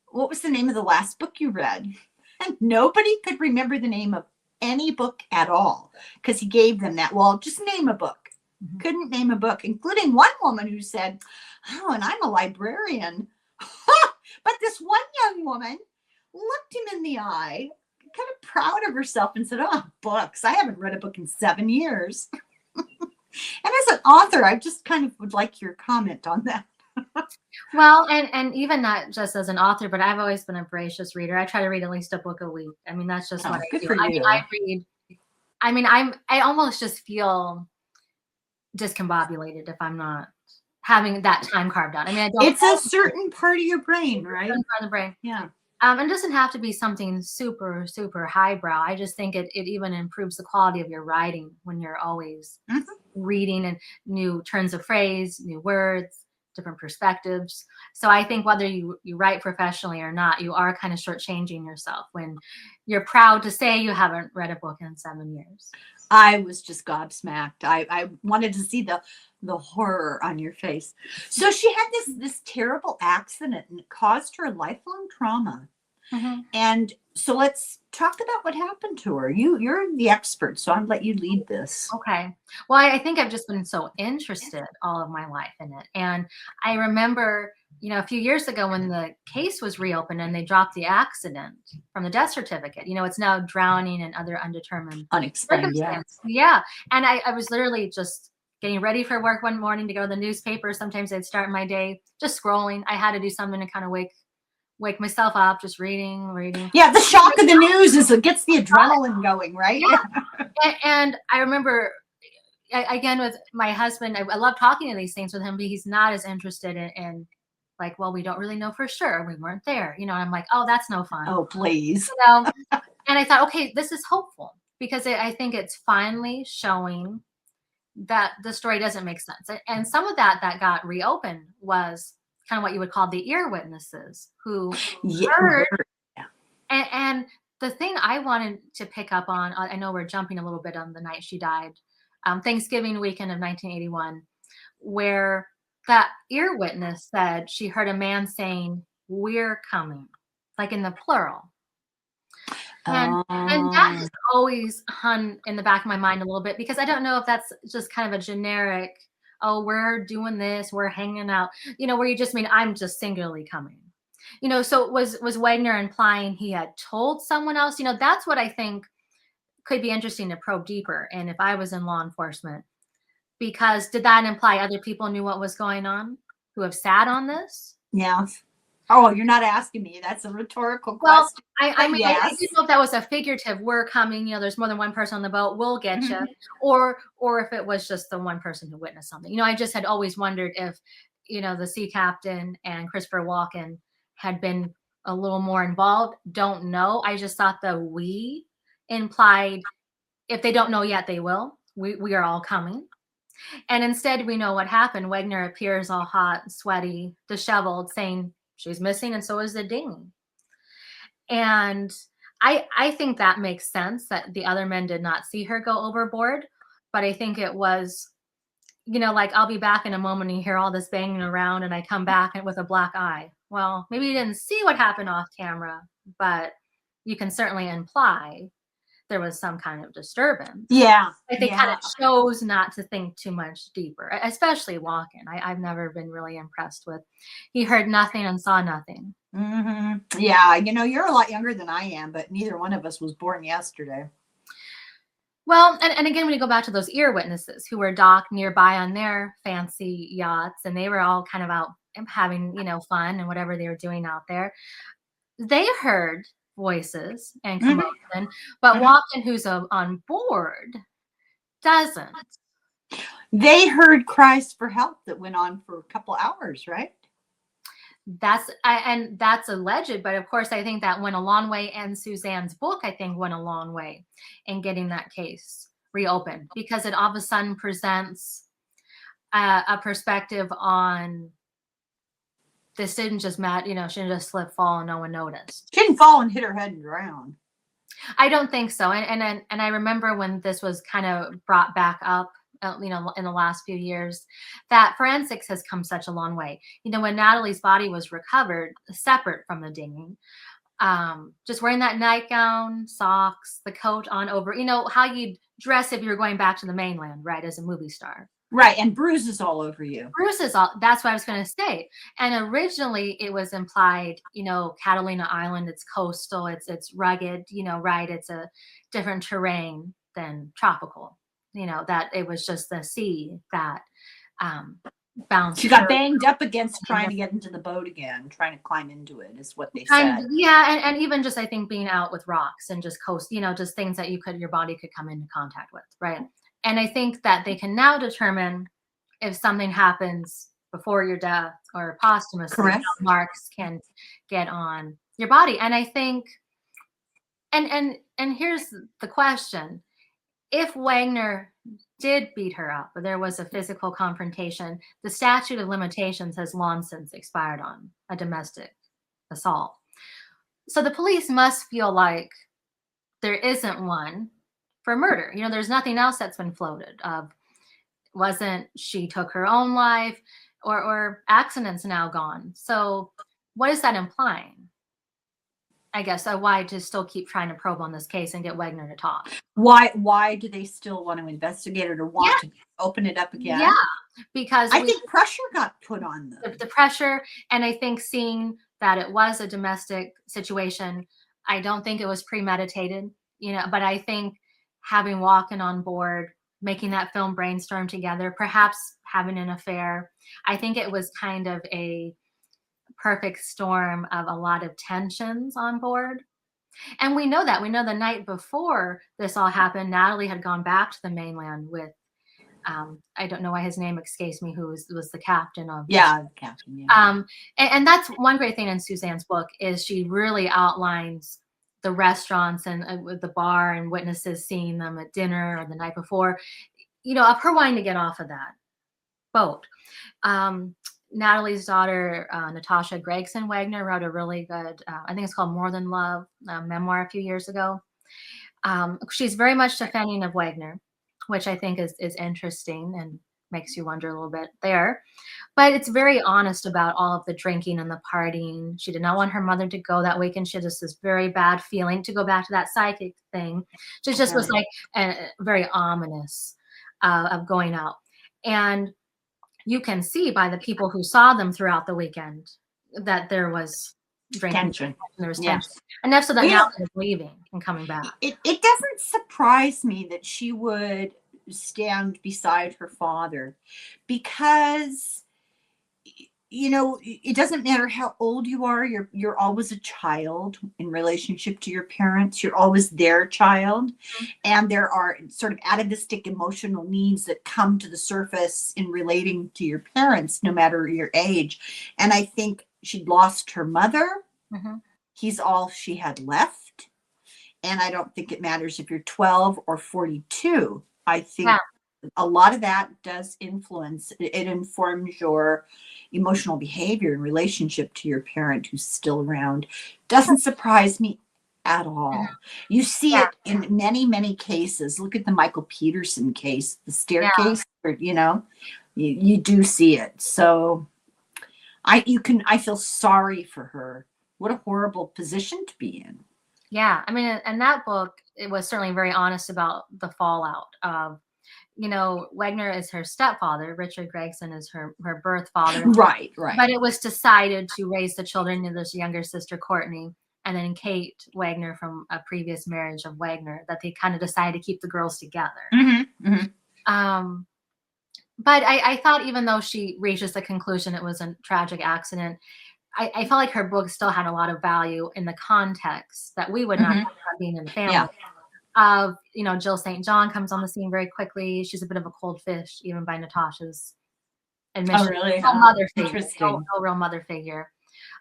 what was the name of the last book you read? And nobody could remember the name of any book at all because he gave them that. Well, just name a book. Mm-hmm. Couldn't name a book, including one woman who said, oh, and I'm a librarian. But this one young woman looked him in the eye, kind of proud of herself, and said, oh, books. I haven't read a book in 7 years. And as an author, I just kind of would like your comment on that. Well, and even not just as an author, but I've always been a voracious reader. I try to read at least a book a week. I mean, that's just what I do. I almost just feel discombobulated if I'm not having that time carved out. I mean, it's a certain part of your brain, right? Part of the brain. Yeah. It doesn't have to be something super, super highbrow. I just think it even improves the quality of your writing when you're always reading and new turns of phrase, new words, different perspectives. So I think whether you write professionally or not, you are kind of shortchanging yourself when you're proud to say you haven't read a book in 7 years. I was just gobsmacked. I wanted to see the horror on your face. So she had this terrible accident, and it caused her lifelong trauma. Mm-hmm. And so let's talk about what happened to her. You're the expert, so I'll let you lead this. Okay. Well, I think I've just been so interested all of my life in it. And I remember, a few years ago when the case was reopened and they dropped the accident from the death certificate, it's now drowning and other undetermined unexplained. Yeah. And I was literally just getting ready for work one morning to go to the newspaper. Sometimes I'd start my day just scrolling. I had to do something to kind of wake myself up, just reading. Yeah, the shock of the news it gets the adrenaline going, right? Yeah. And I remember, again, with my husband, I love talking to these things with him, but he's not as interested in like, well, we don't really know for sure. We weren't there, and I'm like, oh, that's no fun. Oh, please. And I thought, okay, this is hopeful because I think it's finally showing that the story doesn't make sense. And some of that got reopened was kind of what you would call the ear witnesses who heard. Yeah. And the thing I wanted to pick up on, I know we're jumping a little bit on the night she died, Thanksgiving weekend of 1981, where that ear witness said she heard a man saying, "We're coming," like in the plural. And that just always hung in the back of my mind a little bit because I don't know if that's just kind of a generic, oh, we're doing this, we're hanging out, where you just mean I'm just singularly coming. So was Wagner implying he had told someone else? That's what I think could be interesting to probe deeper. And if I was in law enforcement, because did that imply other people knew what was going on who have sat on this? Yeah. Oh, you're not asking me. That's a rhetorical Well, question. I But mean, I yes. didn't know if that was a figurative, "We're coming, there's more than one person on the boat, we'll get you," Mhm. or if it was just the one person who witnessed something. I just had always wondered if, the sea captain and Christopher Walken had been a little more involved. Don't know. I just thought the "we" implied if they don't know yet, they will. We are all coming. And instead, we know what happened. Wagner appears all hot, sweaty, disheveled, saying she's missing, and so is the dinghy. And I think that makes sense that the other men did not see her go overboard, but I think it was, like, I'll be back in a moment and you hear all this banging around and I come back with a black eye. Well, maybe you didn't see what happened off camera, but you can certainly imply there was some kind of disturbance. Yeah. Like, they kind Yeah. of chose not to think too much deeper, especially Walken. I've never been really impressed with. He heard nothing and saw nothing. Yeah. You're a lot younger than I am, but neither one of us was born yesterday. Well, and again, when you go back to those ear witnesses who were docked nearby on their fancy yachts, and they were all kind of out having, fun and whatever they were doing out there, they heard voices and Mhm. commotion, but Mhm. Walken, who's on board, doesn't. They heard cries for help that went on for a couple hours, right? And that's alleged, but of course, I think that went a long way, and Suzanne's book, I think, went a long way in getting that case reopened, because it all of a sudden presents a perspective on this didn't just she didn't just slip, fall, and no one noticed. She didn't fall and hit her head and drown. I don't think so. And I remember when this was kind of brought back up, in the last few years, that forensics has come such a long way. When Natalie's body was recovered, separate from the dinghy, just wearing that nightgown, socks, the coat on over, how you'd dress if you were going back to the mainland, right, as a movie star. Right, and bruises all over you. Bruises, that's what I was going to say. And originally it was implied, Catalina Island, it's coastal, it's rugged, right, it's a different terrain than tropical, that it was just the sea that bounced She got her. banged up against trying to get into the boat again, trying to climb into it, is what they Kind said. of, yeah, and even just, I think, being out with rocks and just just things that your body could come into contact with, right? And I think that they can now determine if something happens before your death or posthumously, Correct. how marks can get on your body. And I think, and here's the question: if Wagner did beat her up, but there was a physical confrontation, the statute of limitations has long since expired on a domestic assault. So the police must feel like there isn't one for murder. There's nothing else that's been floated of wasn't she took her own life, or accidents now gone. So what is that implying? I guess why to still keep trying to probe on this case and get Wagner to talk? Why do they still want to investigate it or want to open it up again? Yeah, because I think pressure got put on them. The pressure, and I think seeing that it was a domestic situation, I don't think it was premeditated, but I think having Walken on board, making that film brainstorm together, perhaps having an affair, I think it was kind of a perfect storm of a lot of tensions on board. And we know that. We know the night before this all happened, Natalie had gone back to the mainland with I don't know why his name escapes me, who was the captain of the captain. Yeah. And that's one great thing in Suzanne's book is she really outlines the restaurants and the bar and witnesses seeing them at dinner or the night before, of her wanting to get off of that boat. Natalie's daughter, Natasha Gregson Wagner, wrote a really good, I think it's called More Than Love, memoir a few years ago. She's very much defending of Wagner, which I think is interesting and makes you wonder a little bit there. But it's very honest about all of the drinking and the partying. She did not want her mother to go that weekend. She had just this very bad feeling, to go back to that psychic thing. She just was like very ominous of going out. And you can see by the people who saw them throughout the weekend that there was drinking. Tension. There was tension. Enough so that now she's leaving and coming back. It doesn't surprise me that she would stand beside her father, because it doesn't matter how old you are. You're always a child in relationship to your parents. You're always their child. And there are sort of atavistic emotional needs that come to the surface in relating to your parents, no matter your age. And I think she'd lost her mother. Mm-hmm. He's all she had left. And I don't think it matters if you're 12 or 42. I think a lot of that does influence, it informs your emotional behavior in relationship to your parent who's still around. Doesn't surprise me at all. You see it in many, many cases. Look at the Michael Peterson case, the staircase, where, you do see it. So I feel sorry for her. What a horrible position to be in. Yeah. I mean, and that book, it was certainly very honest about the fallout of, Wagner is her stepfather. Richard Gregson is her birth father. Right. But it was decided to raise the children of this younger sister, Courtney, and then Kate Wagner from a previous marriage of Wagner, that they kind of decided to keep the girls together. Mm-hmm. Mm-hmm. But I thought, even though she reaches the conclusion it was a tragic accident, I felt like her book still had a lot of value in the context that we would not have being in the family. Yeah. Of, Jill St. John comes on the scene very quickly. She's a bit of a cold fish, even by Natasha's admission. Oh, really? No mother figure. Interesting. No real mother figure.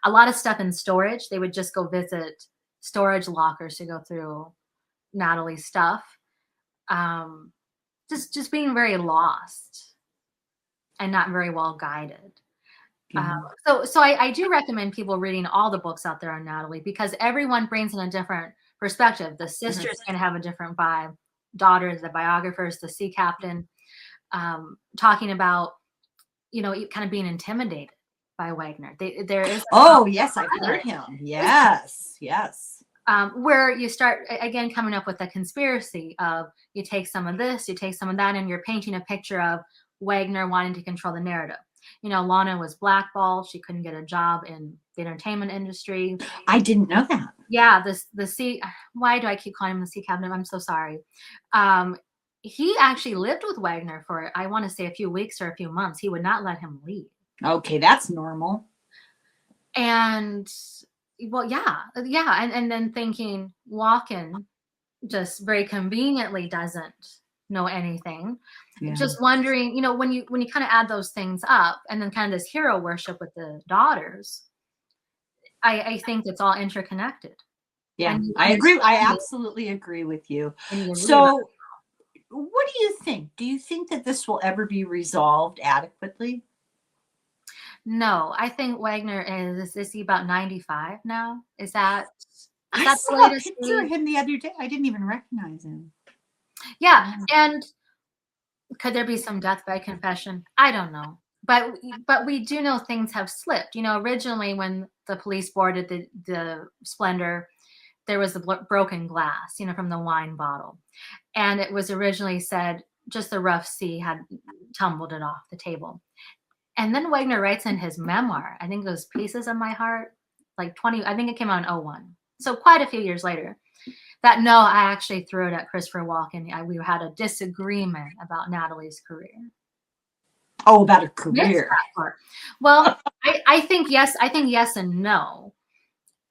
A lot of stuff in storage. They would just go visit storage lockers to go through Natalie's stuff. Just being very lost and not very well guided. So I do recommend people reading all the books out there on Natalie, because everyone brings in a different perspective. The sisters can have a different vibe. Daughters, the biographers, the sea captain, talking about, kind of being intimidated by Wagner. There is. Yes, I've heard him. Yes. Where you start again coming up with a conspiracy of, you take some of this, you take some of that, and you're painting a picture of Wagner wanting to control the narrative. Lana was blackballed. She couldn't get a job in the entertainment industry. I didn't know that. Yeah, the sea. Why do I keep calling him the sea captain? I'm so sorry. He actually lived with Wagner for, I want to say, a few weeks or a few months. He would not let him leave. Okay, that's normal. And well, and then thinking Walken just very conveniently doesn't know anything. Yeah. Just wondering, when you kind of add those things up, and then kind of this hero worship with the daughters, I think it's all interconnected. Yeah, I agree. I absolutely agree with you. So what do you think? Do you think that this will ever be resolved adequately? No, I think Wagner is he about 95 now? Is that I saw a picture of him the other day. I didn't even recognize him. Yeah, and could there be some death by confession? I don't know. But we do know things have slipped. Originally when the police boarded the Splendor, there was the broken glass, from the wine bottle. And it was originally said just the rough sea had tumbled it off the table. And then Wagner writes in his memoir, I think those Pieces of My Heart, like 20, I think it came out in 2001. So quite a few years later, that no, I actually threw it at Christopher Walken. We had a disagreement about Natalie's career. Oh, about her career. Well, I think yes. I think yes and no.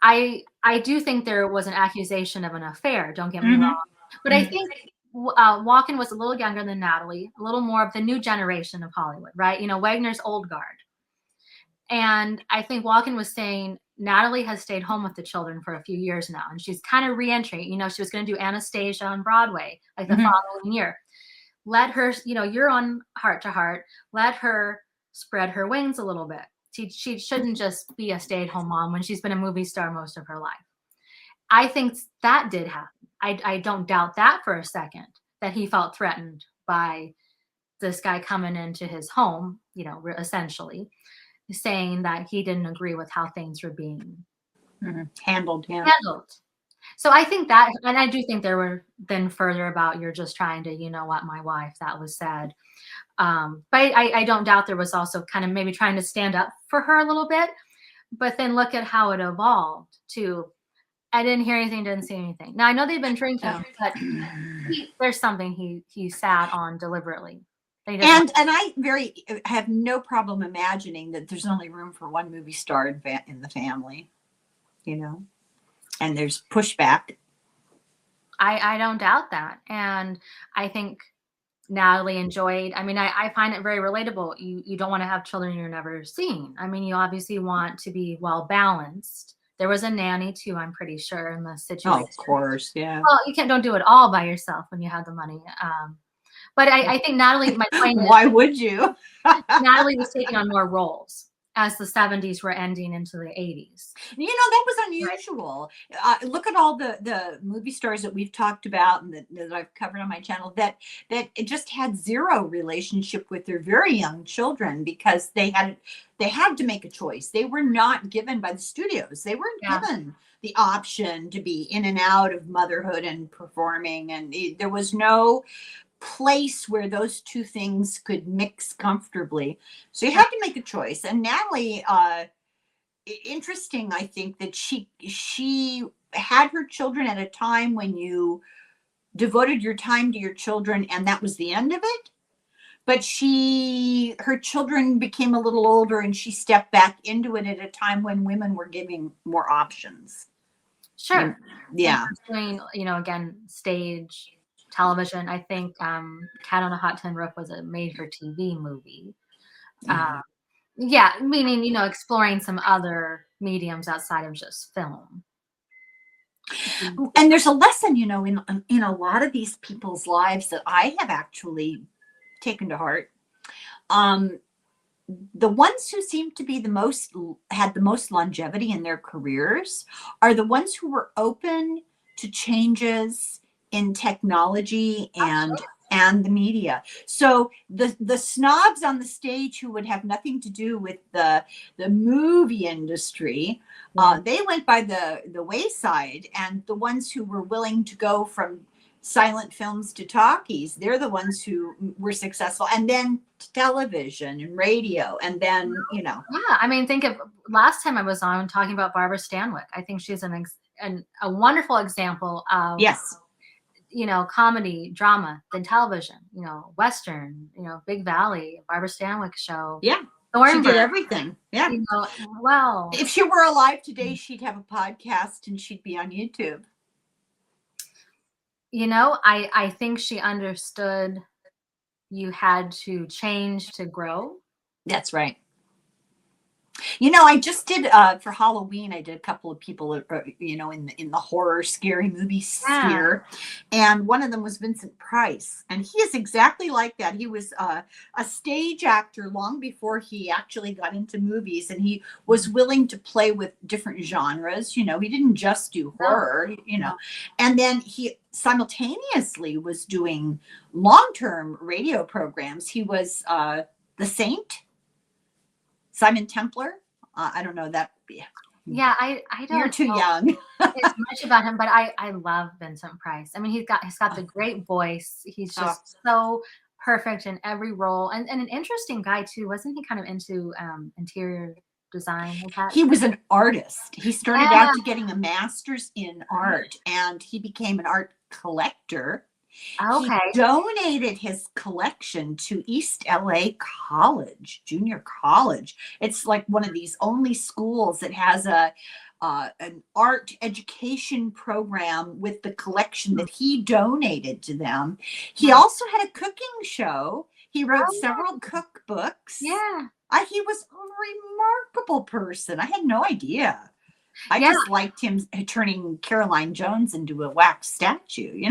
I do think there was an accusation of an affair. Don't get me wrong. But I think Walken was a little younger than Natalie, a little more of the new generation of Hollywood, right? Wagner's old guard. And I think Walken was saying, Natalie has stayed home with the children for a few years now, and she's kind of re-entering. She was going to do Anastasia on Broadway like the following year. Let her, you're on Heart to Heart. Let her spread her wings a little bit. She shouldn't just be a stay-at-home mom when she's been a movie star most of her life. I think that did happen. I don't doubt that for a second, that he felt threatened by this guy coming into his home, essentially saying that he didn't agree with how things were being handled. So I think that, and I do think there were then further about, you're just trying to, my wife, that was said. But I don't doubt there was also kind of maybe trying to stand up for her a little bit, but then look at how it evolved to, I didn't hear anything, didn't see anything. Now I know they've been drinking, but there's something he sat on deliberately. They just want, And I have no problem imagining that there's only room for one movie star in the family, you know, and there's pushback. I don't doubt that. And I think Natalie enjoyed, I mean, I find it very relatable. You don't want to have children you're never seen. I mean, you obviously want to be well balanced. There was a nanny too, I'm pretty sure, in the situation. Oh, of course, yeah. Well, you don't do it all by yourself when you have the money. But I think Natalie, my point is, Why would you? Natalie was taking on more roles as the 70s were ending into the 80s. You know, that was unusual. Look at all the movie stars that we've talked about and that I've covered on my channel that it just had zero relationship with their very young children because they had to make a choice. They were not given by the studios. They weren't given the option to be in and out of motherhood and performing, and there was no place where those two things could mix comfortably. So you had to make a choice. And Natalie, interesting, I think that she had her children at a time when you devoted your time to your children and that was the end of it. But her children became a little older and she stepped back into it at a time when women were giving more options. Sure. Yeah. Doing, again, stage, television. I think Cat on a Hot Tin Roof was a made-for-TV movie. Meaning, exploring some other mediums outside of just film. And there's a lesson, in a lot of these people's lives that I have actually taken to heart. The ones who seem to be had the most longevity in their careers are the ones who were open to changes in technology and the media. So the snobs on the stage who would have nothing to do with the movie industry, they went by the wayside, and the ones who were willing to go from silent films to talkies, they're the ones who were successful, and then television and radio, and then I mean, think of last time I was on talking about Barbara Stanwyck. I think she's a wonderful example of comedy, drama, then television, Western, Big Valley, Barbara Stanwyck show. Yeah. Thornburg. She did everything. Yeah. Well, if she were alive today, she'd have a podcast and she'd be on YouTube. I think she understood you had to change to grow. That's right. I just did for Halloween. I did a couple of people, in the horror, scary movie sphere, and one of them was Vincent Price, and he is exactly like that. He was a stage actor long before he actually got into movies, and he was willing to play with different genres. He didn't just do horror. And then he simultaneously was doing long-term radio programs. He was The Saint. Simon Templar. I don't know that. Yeah, I don't. You're too young. It's much about him, but I love Vincent Price. I mean, he's got the great voice. He's just so perfect in every role, and an interesting guy too. Wasn't he kind of into interior design? He was an artist. He started out getting a master's in art, and he became an art collector. Okay. He donated his collection to East LA College, junior college. It's like one of these only schools that has an art education program with the collection that he donated to them. He also had a cooking show. He wrote several cookbooks. Yeah. He was a remarkable person. I had no idea. I just liked him turning Caroline Jones into a wax statue,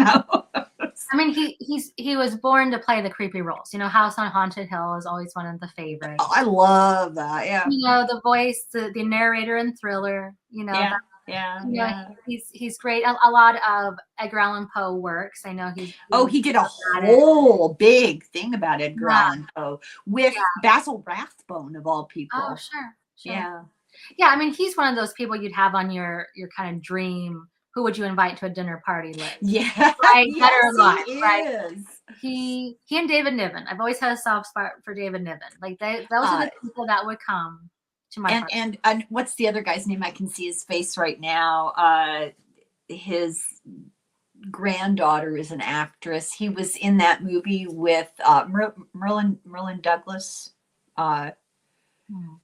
I mean, he was born to play the creepy roles. House on Haunted Hill is always one of the favorites. Oh, I love that. Yeah. The voice, the narrator in Thriller. He's great. A lot of Edgar Allan Poe works. I know he did a whole big thing about Edgar Allan Poe with Basil Rathbone of all people. Oh, sure. Yeah. Yeah, I mean, he's one of those people you'd have on your kind of dream. Who would you invite to a dinner party list? Yeah, right. Yes, alive, he right? is. He and David Niven. I've always had a soft spot for David Niven. Like those are the people that would come to my party. And what's the other guy's name? I can see his face right now. His granddaughter is an actress. He was in that movie with Merlin Douglas. Uh, Hmm.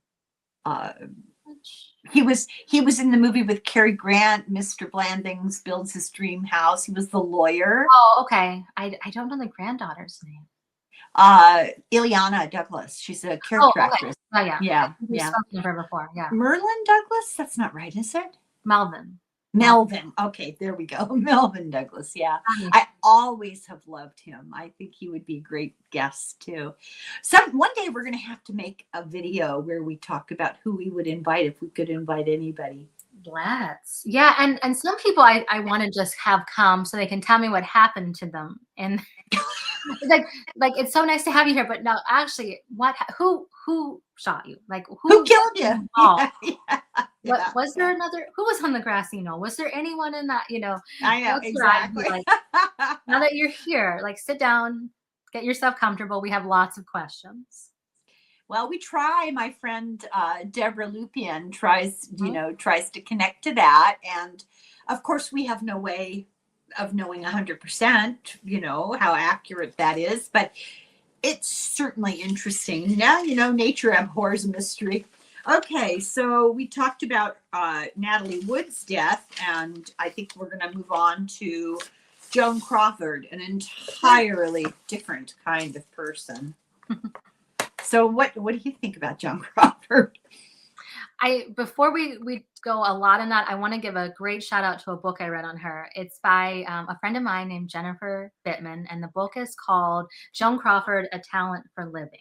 uh, he was in the movie with Cary Grant. Mr. Blandings builds his dream house. He was the lawyer. Oh, okay. I don't know the granddaughter's name. Ileana Douglas. She's a Oh, character okay. actress. Oh, yeah. Yeah, We've yeah. spoken of her before. Yeah. Merlin Douglas? That's not right, is it? Melvin. Melvin. Okay, there we go. Melvin Douglas. Yeah. I always have loved him. I think he would be a great guest too. One day we're going to have to make a video where we talk about who we would invite if we could invite anybody. Let's. Yeah, and some people I want to just have come so they can tell me what happened to them. And like it's so nice to have you here, but no, actually, who shot you? Like Who killed you? Oh, Yeah, was there another? Who was on the grassy knoll? Was there anyone in that? I know, That's what I'd be exactly. like, now that you're here, like sit down, get yourself comfortable. We have lots of questions. Well, we try. My friend Deborah Lupien tries to connect to that, and of course, we have no way of knowing 100%, how accurate that is, but it's certainly interesting. Now, nature abhors a mystery. Okay, so we talked about Natalie Wood's death, and I think we're going to move on to Joan Crawford, an entirely different kind of person. So what do you think about Joan Crawford? Before we go a lot in that, I want to give a great shout out to a book I read on her. It's by a friend of mine named Jennifer Bittman, and the book is called Joan Crawford, A Talent for Living.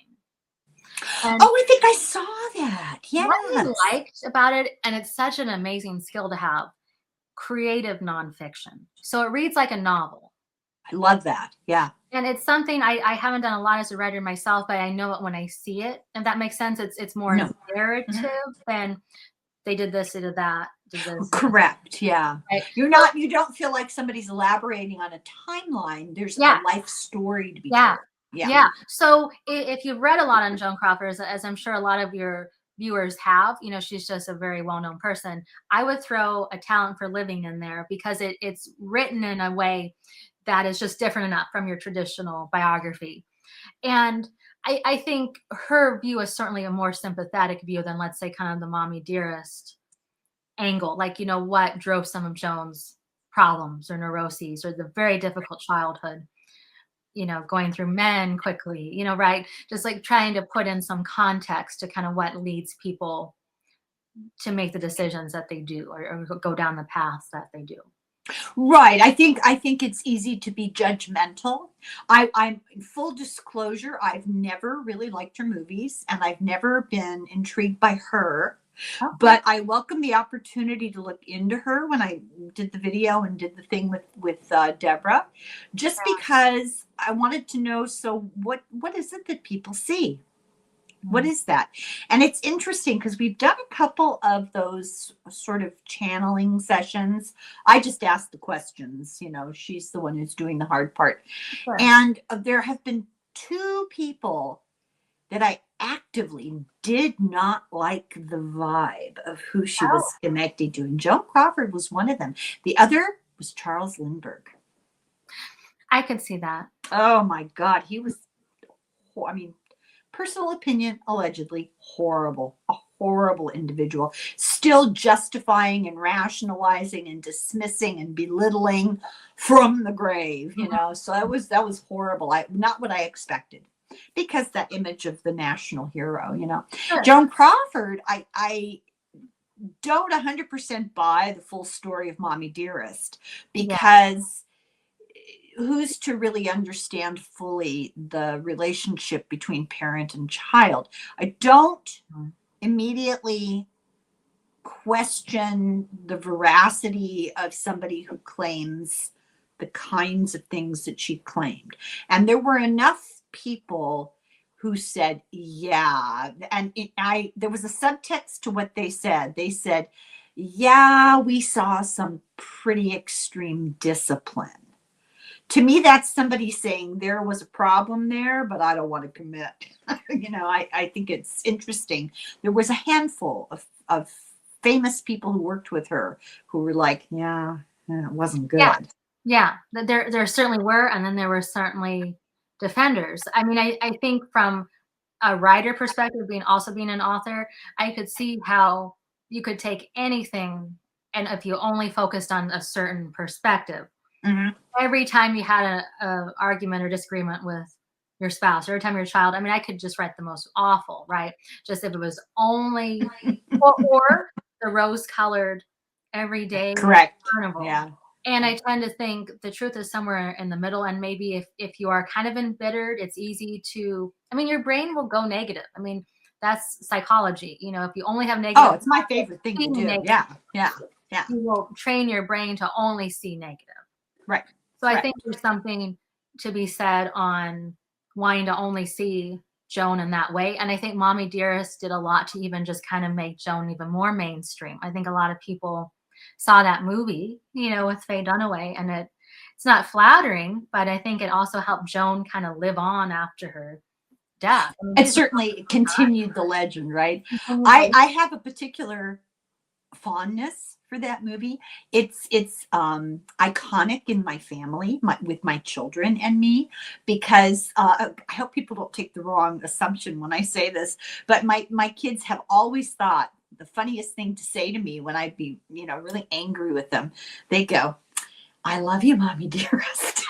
And I think I saw that. Yeah. what I liked about it, and it's such an amazing skill to have, creative nonfiction. So it reads like a novel. I love that. Yeah. And it's something I haven't done a lot as a writer myself, but I know it when I see it. If that makes sense, it's more narrative than they did this, they did that, did this. Correct. Yeah. Right? You don't feel like somebody's elaborating on a timeline. There's a life story to be told. Yeah. So if you've read a lot on Joan Crawford, as I'm sure a lot of your viewers have, she's just a very well-known person. I would throw A Talent for Living in there because it's written in a way that is just different enough from your traditional biography. And I think her view is certainly a more sympathetic view than, let's say, kind of the mommy dearest angle. Like, what drove some of Joan's problems or neuroses or the very difficult childhood, going through men quickly, right? Just like trying to put in some context to kind of what leads people to make the decisions that they do or go down the paths that they do. Right. I think it's easy to be judgmental. I'm full disclosure. I've never really liked her movies, and I've never been intrigued by her. Okay. But I welcome the opportunity to look into her when I did the video and did the thing with Deborah, just because I wanted to know. So what is it that people see? What is that? And it's interesting because we've done a couple of those sort of channeling sessions. I just ask the questions, she's the one who's doing the hard part. Sure. And there have been two people that I actively did not like the vibe of who she was connected to. And Joan Crawford was one of them. The other was Charles Lindbergh. I could see that. Oh my God. He was, personal opinion, allegedly horrible, a horrible individual, still justifying and rationalizing and dismissing and belittling from the grave, So that was horrible. Not what I expected, because that image of the national hero, Sure. Joan Crawford, I don't 100% buy the full story of Mommy Dearest, because who's to really understand fully the relationship between parent and child? I don't immediately question the veracity of somebody who claims the kinds of things that she claimed. And there were enough people who said, yeah, and there was a subtext to what they said. They said, yeah, we saw some pretty extreme discipline. To me, that's somebody saying there was a problem there, but I don't want to commit. I think it's interesting. There was a handful of famous people who worked with her who were like, yeah, it wasn't good. Yeah, there certainly were, and then there were certainly defenders. I mean, I think from a writer perspective, being an author, I could see how you could take anything, and if you only focused on a certain perspective, Mhm. every time you had a argument or disagreement with your spouse, or every time your child, I mean, I could just write the most awful, right? Just if it was only, or the rose-colored everyday Correct. carnival. Yeah. And I tend to think the truth is somewhere in the middle, and maybe if you are kind of embittered, it's easy to, I mean, your brain will go negative. I mean, that's psychology. You know, if you only have Oh, negative it's my favorite thing to seeing do. negative, Yeah. Yeah. Yeah. you will train your brain to only see negative. Right. So I Right. think there's something to be said on wanting to only see Joan in that way. And I think Mommy Dearest did a lot to even just kind of make Joan even more mainstream. I think a lot of people saw that movie, with Faye Dunaway, and it's not flattering, but I think it also helped Joan kind of live on after her death. I mean, It she's certainly continued the legend, right? continued I have a particular fondness for that movie. It's iconic in my family, with my children and me, because I hope people don't take the wrong assumption when I say this, but my kids have always thought the funniest thing to say to me when I'd be, really angry with them, they go, "I love you, Mommy Dearest."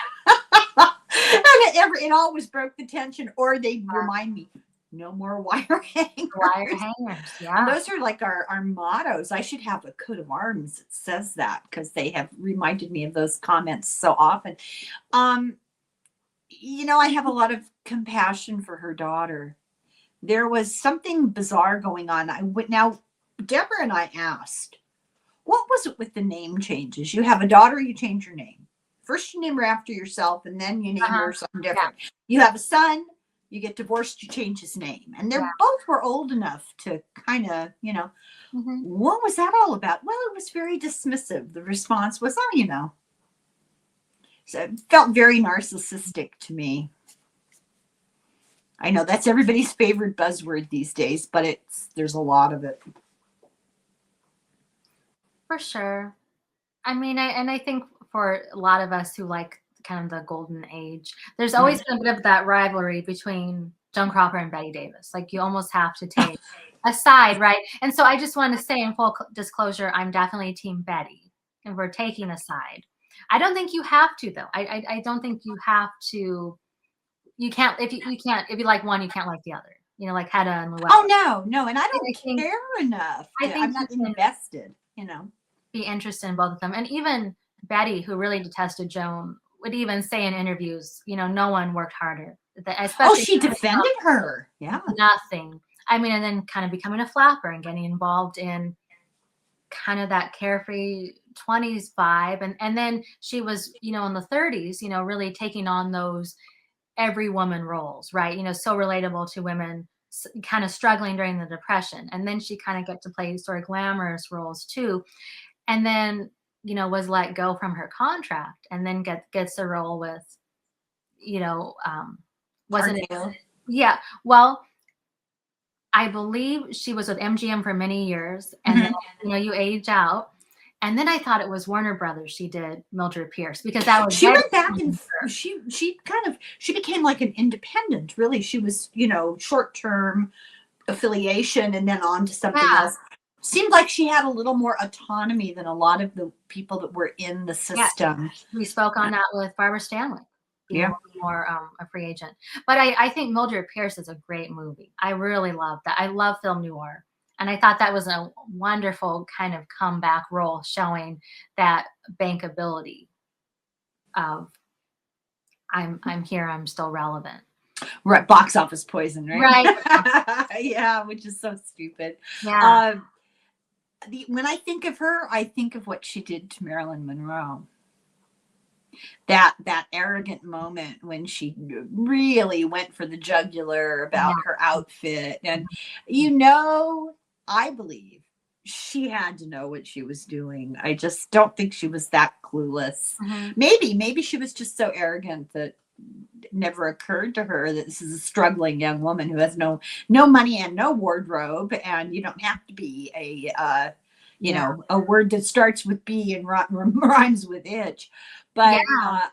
And it always broke the tension, or they remind me, no more wire wire hangers. hangers. And Yeah, those are like our mottos. I should have a coat of arms that says that, because they have reminded me of those comments so often. Um, I have a lot of compassion for her daughter. There was something bizarre going on. Now, Deborah and I asked, what was it with the name changes? You have a daughter, you change your name. First, you name her after yourself, and then you name uh-huh. her something Yeah, different. You have a son, you get divorced, you change his name. And yeah. they're both were old enough to kind of, Hmm. what was that all about? Well, it was very dismissive. The response was, oh, So it felt very narcissistic to me. I know that's everybody's favorite buzzword these days, but there's a lot of it. For sure. I mean, I think for a lot of us who like kind of the golden age, there's Mhm. always been a bit of that rivalry between Joan Crawford and Betty Davis. Like you almost have to take a side, right? And so I just want to say in full disclosure, I'm definitely Team Betty, and we're taking a side. I don't think you have to though. I don't think you have to. You can't you can't if you like one, you can't like the other. Like Hedda and Llewellyn. Oh, no, no. And I And don't care enough. I I'm think you not can invested. be interested in both of them. And even Betty, who really detested Joan, would even say in interviews, no one worked harder, Oh, especially she coming from defended her. Yeah. nothing. I mean, and then kind of becoming a flapper and getting involved in kind of that carefree 20s vibe. And then she was, in the 30s, really taking on those every woman roles, right? So relatable to women kind of struggling during the Depression. And then she kind of get to play sort of glamorous roles too, and then was let go from her contract, and then gets a role with wasn't it, RKO. yeah, well, I believe she was with MGM for many years, and then Mhm. you age out, and then I thought it was Warner Brothers she did Mildred Pierce, because that was She dead went back and she became like an independent, really. She was, short-term affiliation and then on to something yeah, else. Seemed like she had a little more autonomy than a lot of the people that were in the yeah. system. We spoke on that with Barbara Stanwyck, being a Yeah. little more a free agent. But I think Mildred Pierce is a great movie. I really love that. I love film noir. And I thought that was a wonderful kind of comeback role, showing that bankability of I'm here, I'm still relevant. Right, box office poison, right? Right. Yeah, which is so stupid. Yeah. Um, when I think of her, I think of what she did to Marilyn Monroe. That arrogant moment when she really went for the jugular about Yeah. her outfit, and I believe she had to know what she was doing. I just don't think she was that clueless. Hmm. Maybe she was just so arrogant that it never occurred to her that this is a struggling young woman who has no money and no wardrobe, and you don't have to be a you Yeah. know, a word that starts with B and rhymes with itch. Yeah.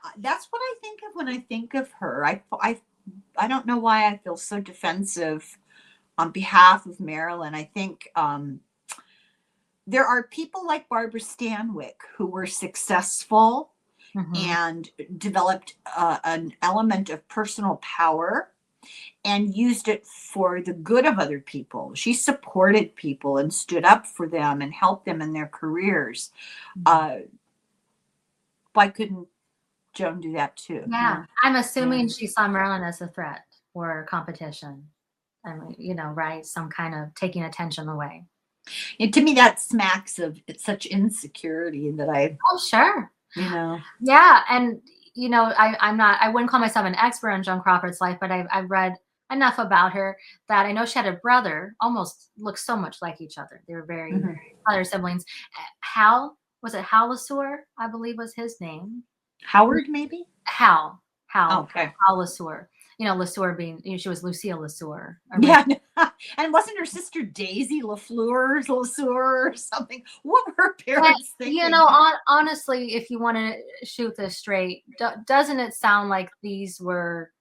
But that's what I think of when I think of her. I don't know why I feel so defensive on behalf of Marilyn. I think there are people like Barbara Stanwyck who were successful Mhm. and developed an element of personal power and used it for the good of other people. She supported people and stood up for them and helped them in their careers. Mhm. Uh, why couldn't Joan do that too? Yeah. I'm Yeah. assuming she saw Marilyn as a threat or competition. I mean, right? Some kind of taking attention away. And to me, that smacks of it's such insecurity that Oh, sure. you know, Yeah. And, I wouldn't call myself an expert on Joan Crawford's life, but I've read enough about her that I know she had a brother, almost looked so much like each other. They were very mhm. other siblings. Hal, was it Hal LeSueur? I believe was his name. Howard, maybe? Hal, Hal, Okay. Hal LeSueur. LeSueur being, she was Lucille LeSueur. Yeah. And wasn't her sister Daisy LeSueur or something? What were her But, parents thinking? honestly, if you want to shoot this straight, doesn't it sound like these were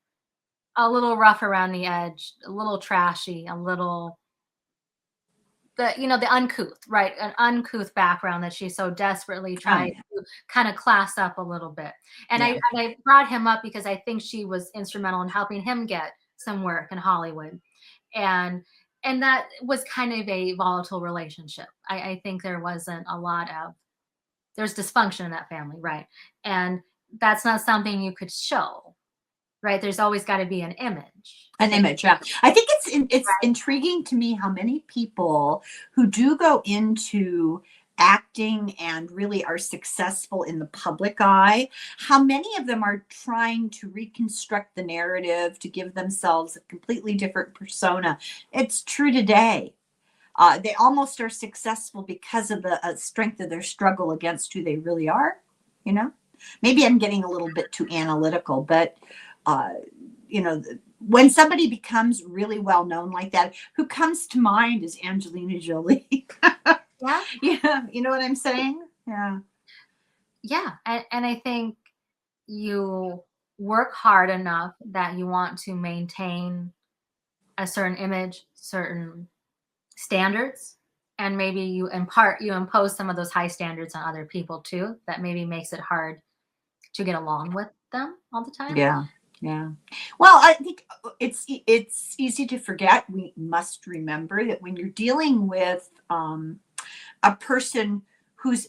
a little rough around the edge, a little trashy, a little the uncouth, right? An uncouth background that she so desperately Oh, tried yeah. to kind of class up a little bit. And Yeah. I brought him up because I think she was instrumental in helping him get some work in Hollywood. And that was kind of a volatile relationship. I think there wasn't a lot of there's dysfunction in that family, right? And that's not something you could show, right? There's always got to be an image. An image, yeah. I think it's Right. intriguing to me how many people who do go into acting and really are successful in the public eye, how many of them are trying to reconstruct the narrative to give themselves a completely different persona. It's true today. They almost are successful because of the strength of their struggle against who they really are. You know, maybe I'm getting a little bit too analytical, but uh, you know, when somebody becomes really well known like that, who comes to mind is Angelina Jolie. Yeah. Yeah, you know what I'm saying? Yeah. Yeah. And I think you work hard enough that you want to maintain a certain image, certain standards, and maybe you impose some of those high standards on other people too. That maybe makes it hard to get along with them all the time. Yeah. Yeah. Well, I think it's easy to forget. We must remember that when you're dealing with a person whose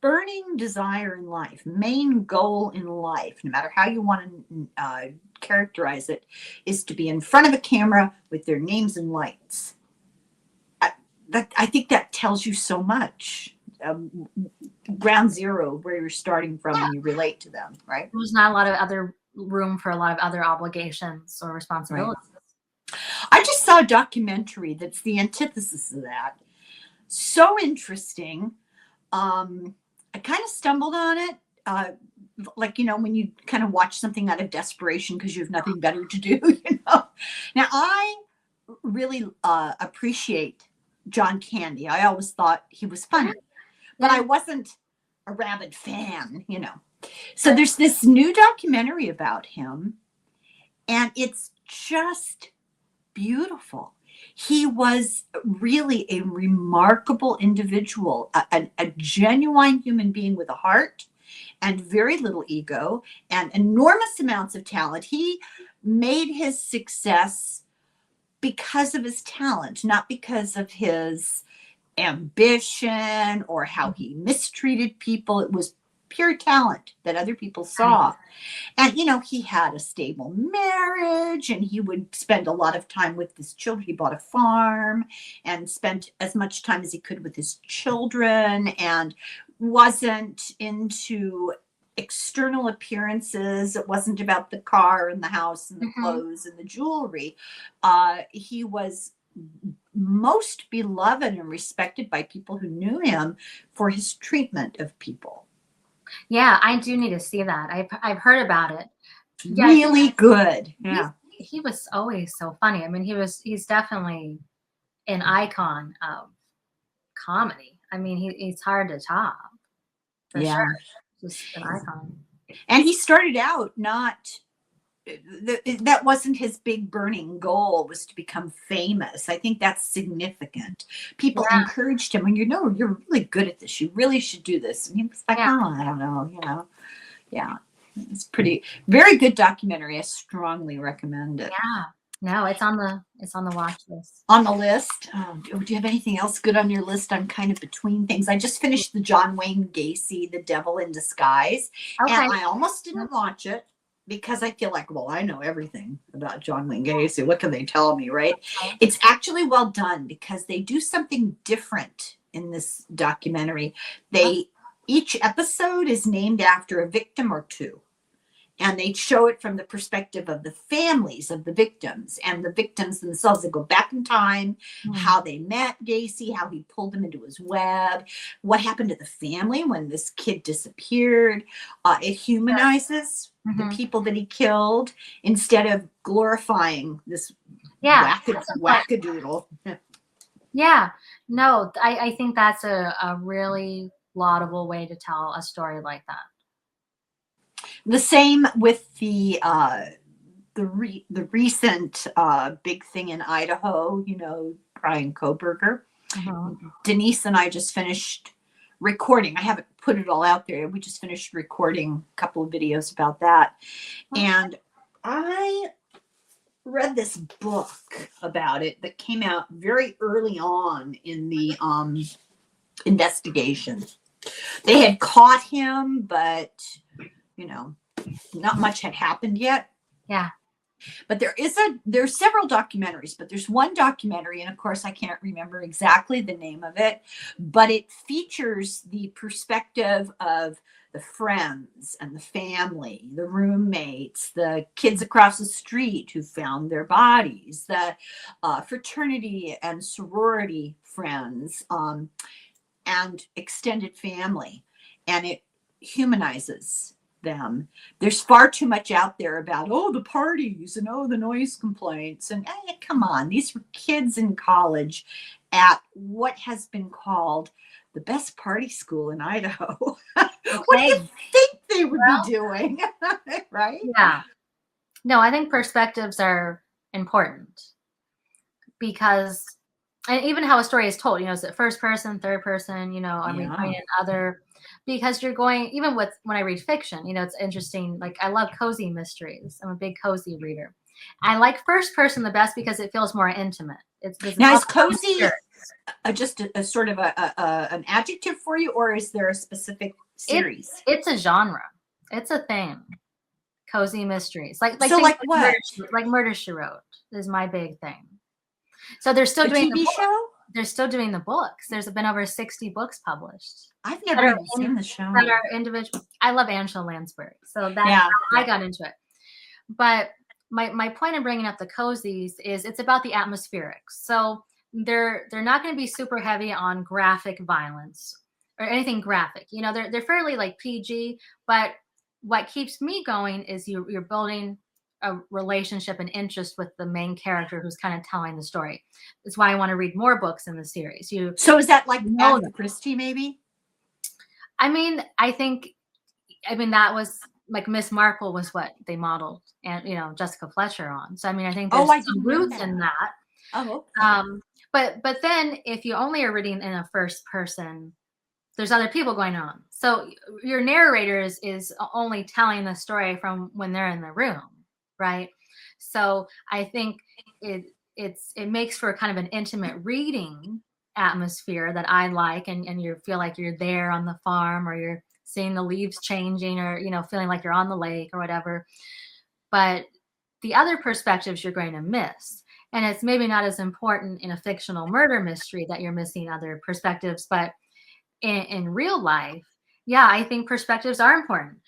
burning desire in life, main goal in life, no matter how you want to characterize it, is to be in front of a camera with their names and lights. I think that tells you so much. Ground zero, where you're starting from Yeah. when you relate to them, right? There's not a lot of other room for a lot of other obligations or Right. responsibilities. I just saw a documentary that's the antithesis of that. So interesting. I kind of stumbled on it. Like, when you kind of watch something out of desperation because you have nothing better to do, Now, I really appreciate John Candy. I always thought he was funny, but I wasn't a rabid fan. So there's this new documentary about him, and it's just beautiful. He was really a remarkable individual, a genuine human being with a heart and very little ego and enormous amounts of talent. He made his success because of his talent, not because of his ambition or how he mistreated people. It was pure talent that other people saw. And, he had a stable marriage and he would spend a lot of time with his children. He bought a farm and spent as much time as he could with his children and wasn't into external appearances. It wasn't about the car and the house and the clothes and the jewelry. He was most beloved and respected by people who knew him for his treatment of people. Yeah, I do need to see that. I've heard about it. Yeah, Really good. Yeah. he was always so funny. I mean, he's definitely an icon of comedy. I mean, he's hard to top for Yeah. sure. Just an icon. And he started out not, that wasn't his big burning goal, was to become famous. I think that's significant. People Yeah, encouraged him, when you're really good at this, you really should do this. And he was like, yeah, oh, I don't know, Yeah. It's very good documentary. I strongly recommend it. yeah. No, it's on the watch list. On the list, do you have anything else good on your list? I'm kind of between things. I just finished the John Wayne Gacy, The Devil in Disguise, Okay. and I almost didn't watch it because I feel like, well, I know everything about John Wayne Gacy. What can they tell me, right? It's actually well done because they do something different in this documentary. Each episode is named after a victim or two. And they show it from the perspective of the families of the victims and the victims themselves. They go back in time, how they met Gacy, how he pulled them into his web, what happened to the family when this kid disappeared. It humanizes the people that he killed instead of glorifying this wackadoodle. Yeah, no, I think that's a really laudable way to tell a story like that. The same with the recent big thing in Idaho, Brian Koberger. Denise and I just finished recording. I haven't put it all out there. We just finished recording a couple of videos about that. And I read this book about it that came out very early on in the investigation. They had caught him, but not much had happened yet. Yeah. But there's several documentaries, but there's one documentary, and of course I can't remember exactly the name of it, but it features the perspective of the friends and the family, the roommates, the kids across the street who found their bodies, the fraternity and sorority friends, and extended family. And it humanizes them. There's far too much out there about, the parties and the noise complaints. And come on, these were kids in college at what has been called the best party school in Idaho. Okay. What do you think they would be doing? Right? Yeah. No, I think perspectives are important because, and even how a story is told, is it first person, third person, are we putting in other, because you're going, even with, when I read fiction, it's interesting. Like, I love cozy mysteries. I'm a big cozy reader. I like first person the best because it feels more intimate. Now, is cozy just a sort of an adjective for you, or is there a specific series? It's a genre. It's a thing. Cozy mysteries. Like what? Murder, She Wrote is my big thing. So they're still doing the TV show? They're still doing the books. There's been over 60 books published. I've never even seen the show. That are individual. I love Angela Lansbury, so that's how I got into it. But my point in bringing up the cozies is it's about the atmospherics. So they're not going to be super heavy on graphic violence or anything graphic. They're fairly like PG, but what keeps me going is you're building a relationship and interest with the main character who's kind of telling the story. That's why I want to read more books in the series. So is that like Agatha Christie, maybe? I mean, that was like Miss Marple was what they modeled, and Jessica Fletcher on. So I think there's some roots in that. Oh, okay. But then if you only are reading in a first person, there's other people going on. So your narrator is only telling the story from when they're in the room, right? So I think it makes for kind of an intimate reading atmosphere that I like, and you feel like you're there on the farm, or you're seeing the leaves changing, or feeling like you're on the lake or whatever. But the other perspectives you're going to miss. And it's maybe not as important in a fictional murder mystery that you're missing other perspectives, but in real life, I think perspectives are important.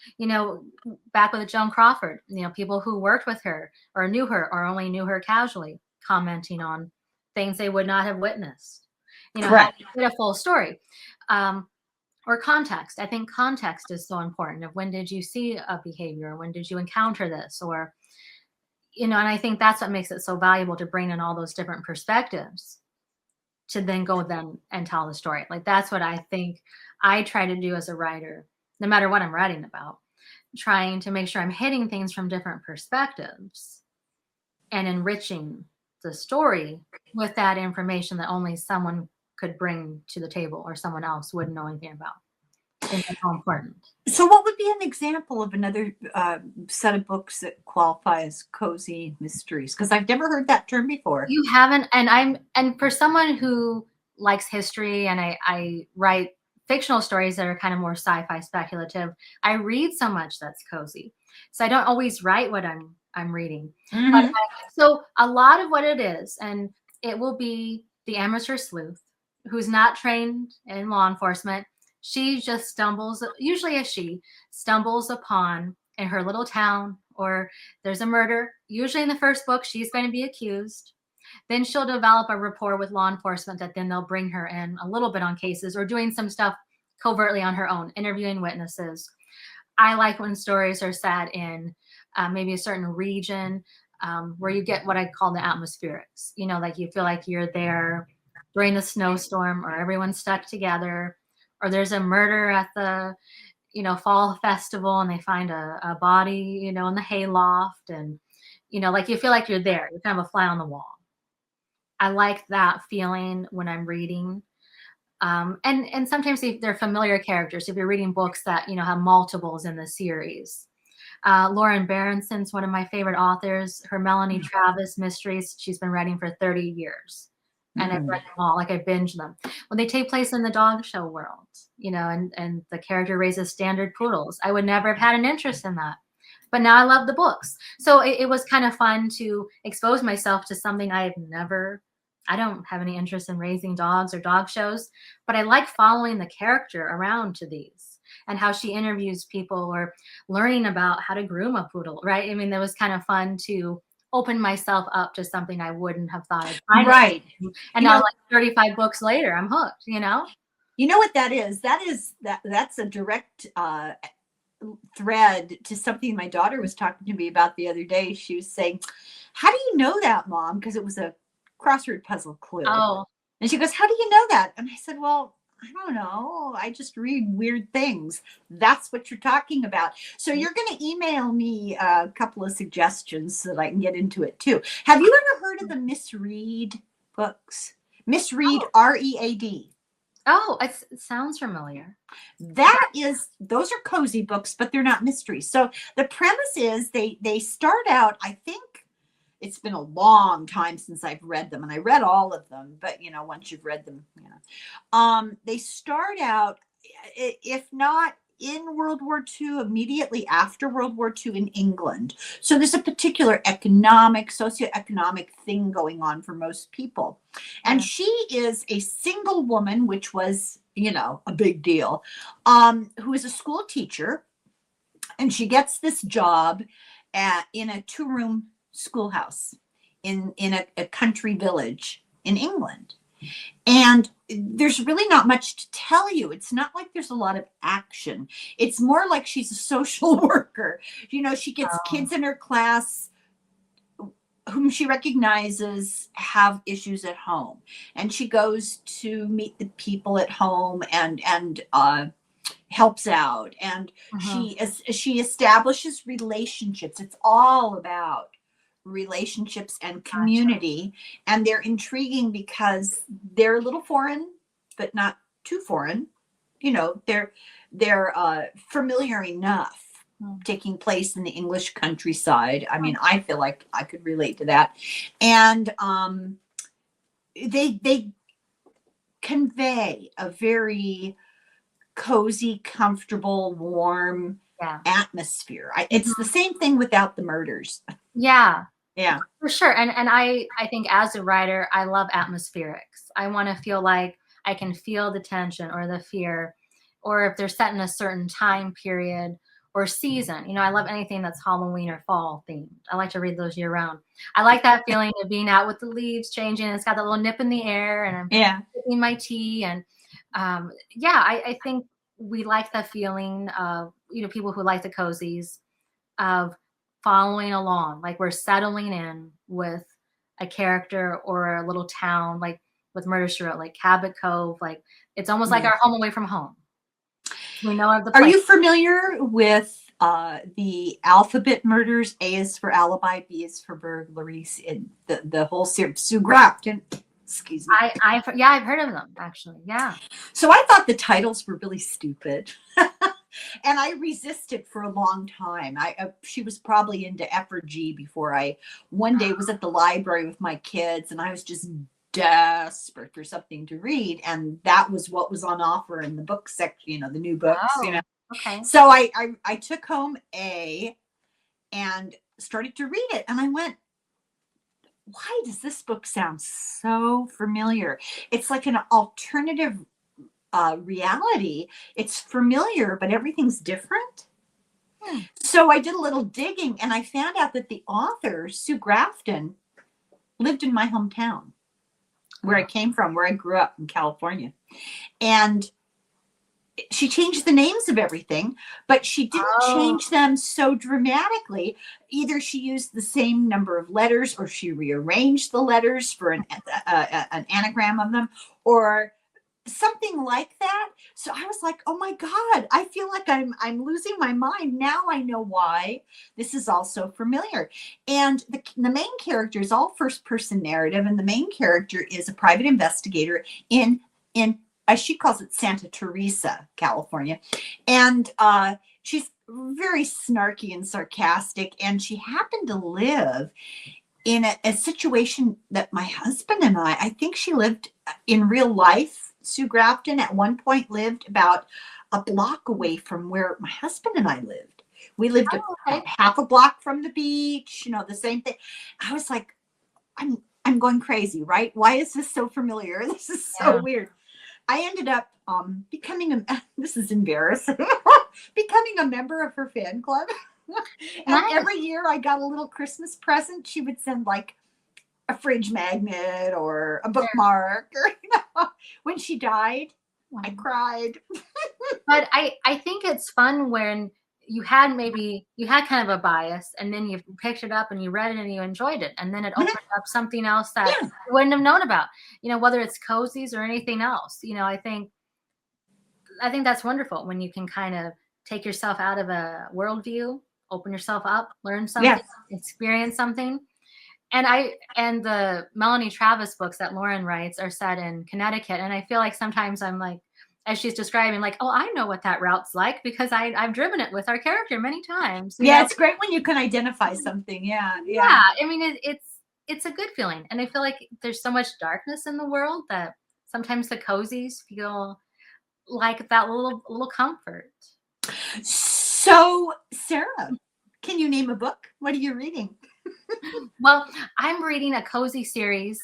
Back with Joan Crawford, people who worked with her or knew her or only knew her casually, commenting on things they would not have witnessed. Correct. Get a full story. Or context. I think context is so important. Of when did you see a behavior? When did you encounter this? Or, and I think that's what makes it so valuable to bring in all those different perspectives to then go then and tell the story. Like that's what I think I try to do as a writer, no matter what I'm writing about, trying to make sure I'm hitting things from different perspectives and enriching the story with that information that only someone could bring to the table or someone else wouldn't know anything about. I think that's all important. So what would be an example of another set of books that qualify as cozy mysteries? Because I've never heard that term before. You haven't, and for someone who likes history, and I write fictional stories that are kind of more sci-fi speculative, I read so much that's cozy. So I don't always write what I'm reading. But so a lot of what it is, and it will be the amateur sleuth who's not trained in law enforcement. She just stumbles, usually a she, stumbles upon in her little town, or there's a murder. Usually in the first book, she's going to be accused. Then she'll develop a rapport with law enforcement that then they'll bring her in a little bit on cases or doing some stuff covertly on her own, interviewing witnesses. I like when stories are set in maybe a certain region where you get what I call the atmospherics. You know, like you feel like you're there during the snowstorm, or everyone's stuck together, or there's a murder at the fall festival and they find a body in the hayloft, and like you feel like you're there, you're kind of a fly on the wall. I like that feeling when I'm reading. And sometimes they're familiar characters. If you're reading books that have multiples in the series, Lauren Berenson's one of my favorite authors. Her Melanie Travis mysteries, she's been writing for 30 years. And I've read them all, like I binge them. When they take place in the dog show world, and the character raises standard poodles, I would never have had an interest in that. But now I love the books. So it was kind of fun to expose myself to something I don't have any interest in raising dogs or dog shows, but I like following the character around to these and how she interviews people or learning about how to groom a poodle, right? I mean, that was kind of fun to open myself up to something I wouldn't have thought I'd find. Right. And now, like 35 books later, I'm hooked, You know what that is? That's a direct thread to something my daughter was talking to me about the other day. She was saying, "How do you know that, Mom?" Because it was a crossword puzzle clue. Oh. And she goes, "How do you know that?" And I said, "Well, I don't know. I just read weird things." That's what you're talking about. So you're going to email me a couple of suggestions so that I can get into it too. Have you ever heard of the Miss Read books? Miss Read, READ. Oh, it sounds familiar. Those are cozy books, but they're not mysteries. So the premise is they start out, I think it's been a long time since I've read them, and I read all of them, but once you've read them, they start out, if not in World War II, immediately after World War II in England. So there's a particular socioeconomic thing going on for most people. And she is a single woman, which was, a big deal, who is a school teacher. And she gets this job in a 2-room schoolhouse in a country village in England. And there's really not much to tell you. It's not like there's a lot of action. It's more like she's a social worker. She gets kids in her class whom she recognizes have issues at home. And she goes to meet the people at home and helps out. And she establishes relationships. It's all about relationships and community. And they're intriguing because they're a little foreign, but not too foreign. They're familiar enough, taking place in the English countryside. I mean, I feel like I could relate to that. And they convey a very cozy, comfortable, warm atmosphere. It's the same thing without the murders. Yeah. Yeah. For sure. And I think as a writer, I love atmospherics. I want to feel like I can feel the tension or the fear, or if they're set in a certain time period or season. I love anything that's Halloween or fall themed. I like to read those year round. I like that feeling of being out with the leaves changing. It's got that little nip in the air, and I'm sipping my tea. And I think we like the feeling of, people who like the cozies, of following along, like we're settling in with a character or a little town. Like with Murder, She Wrote, like Cabot Cove. Like it's almost like our home away from home. We know of the Are place. you familiar with the alphabet murders? A is for alibi, B is for burglaries. The whole series. Sue Grafton. Excuse me. I've heard of them actually. Yeah. So I thought the titles were really stupid. And I resisted for a long time. She was probably into F or G before I one day was at the library with my kids, and I was just desperate for something to read, and that was what was on offer in the book section, the new books, Okay. So I took home A and started to read it, and I went, why does this book sound so familiar? It's like an alternative reality. It's familiar, but everything's different. So I did a little digging, and I found out that the author, Sue Grafton, lived in my hometown, where I came from, where I grew up in California. And she changed the names of everything, but she didn't change them so dramatically. Either she used the same number of letters, or she rearranged the letters for an anagram of them, or something like that. So I was like, oh my God, I feel like I'm losing my mind. Now I know why this is all so familiar. And the main character is all first person narrative, and the main character is a private investigator in as she calls it, Santa Teresa, California. And she's very snarky and sarcastic, and she happened to live in a situation that my husband and I think she lived in real life. Sue Grafton at one point lived about a block away from where my husband and I lived. We lived about half a block from the beach, the same thing. I was like, I'm going crazy, right? Why is this so familiar? This is so weird. I ended up becoming this is embarrassing, becoming a member of her fan club. And every year I got a little Christmas present. She would send like a fridge magnet or a bookmark, or when she died, I cried. But I think it's fun when you had kind of a bias, and then you picked it up and you read it and you enjoyed it, and then it opened up something else that you wouldn't have known about, whether it's cozies or anything else. I think that's wonderful when you can kind of take yourself out of a worldview, open yourself up, learn something, experience something. And the Melanie Travis books that Lauren writes are set in Connecticut. And I feel like sometimes I'm like, as she's describing, like, oh, I know what that route's like because I've driven it with our character many times. It's great when you can identify something. Yeah. I mean, it's a good feeling. And I feel like there's so much darkness in the world that sometimes the cozies feel like that little comfort. So, Sarah, can you name a book? What are you reading? Well, I'm reading a cozy series.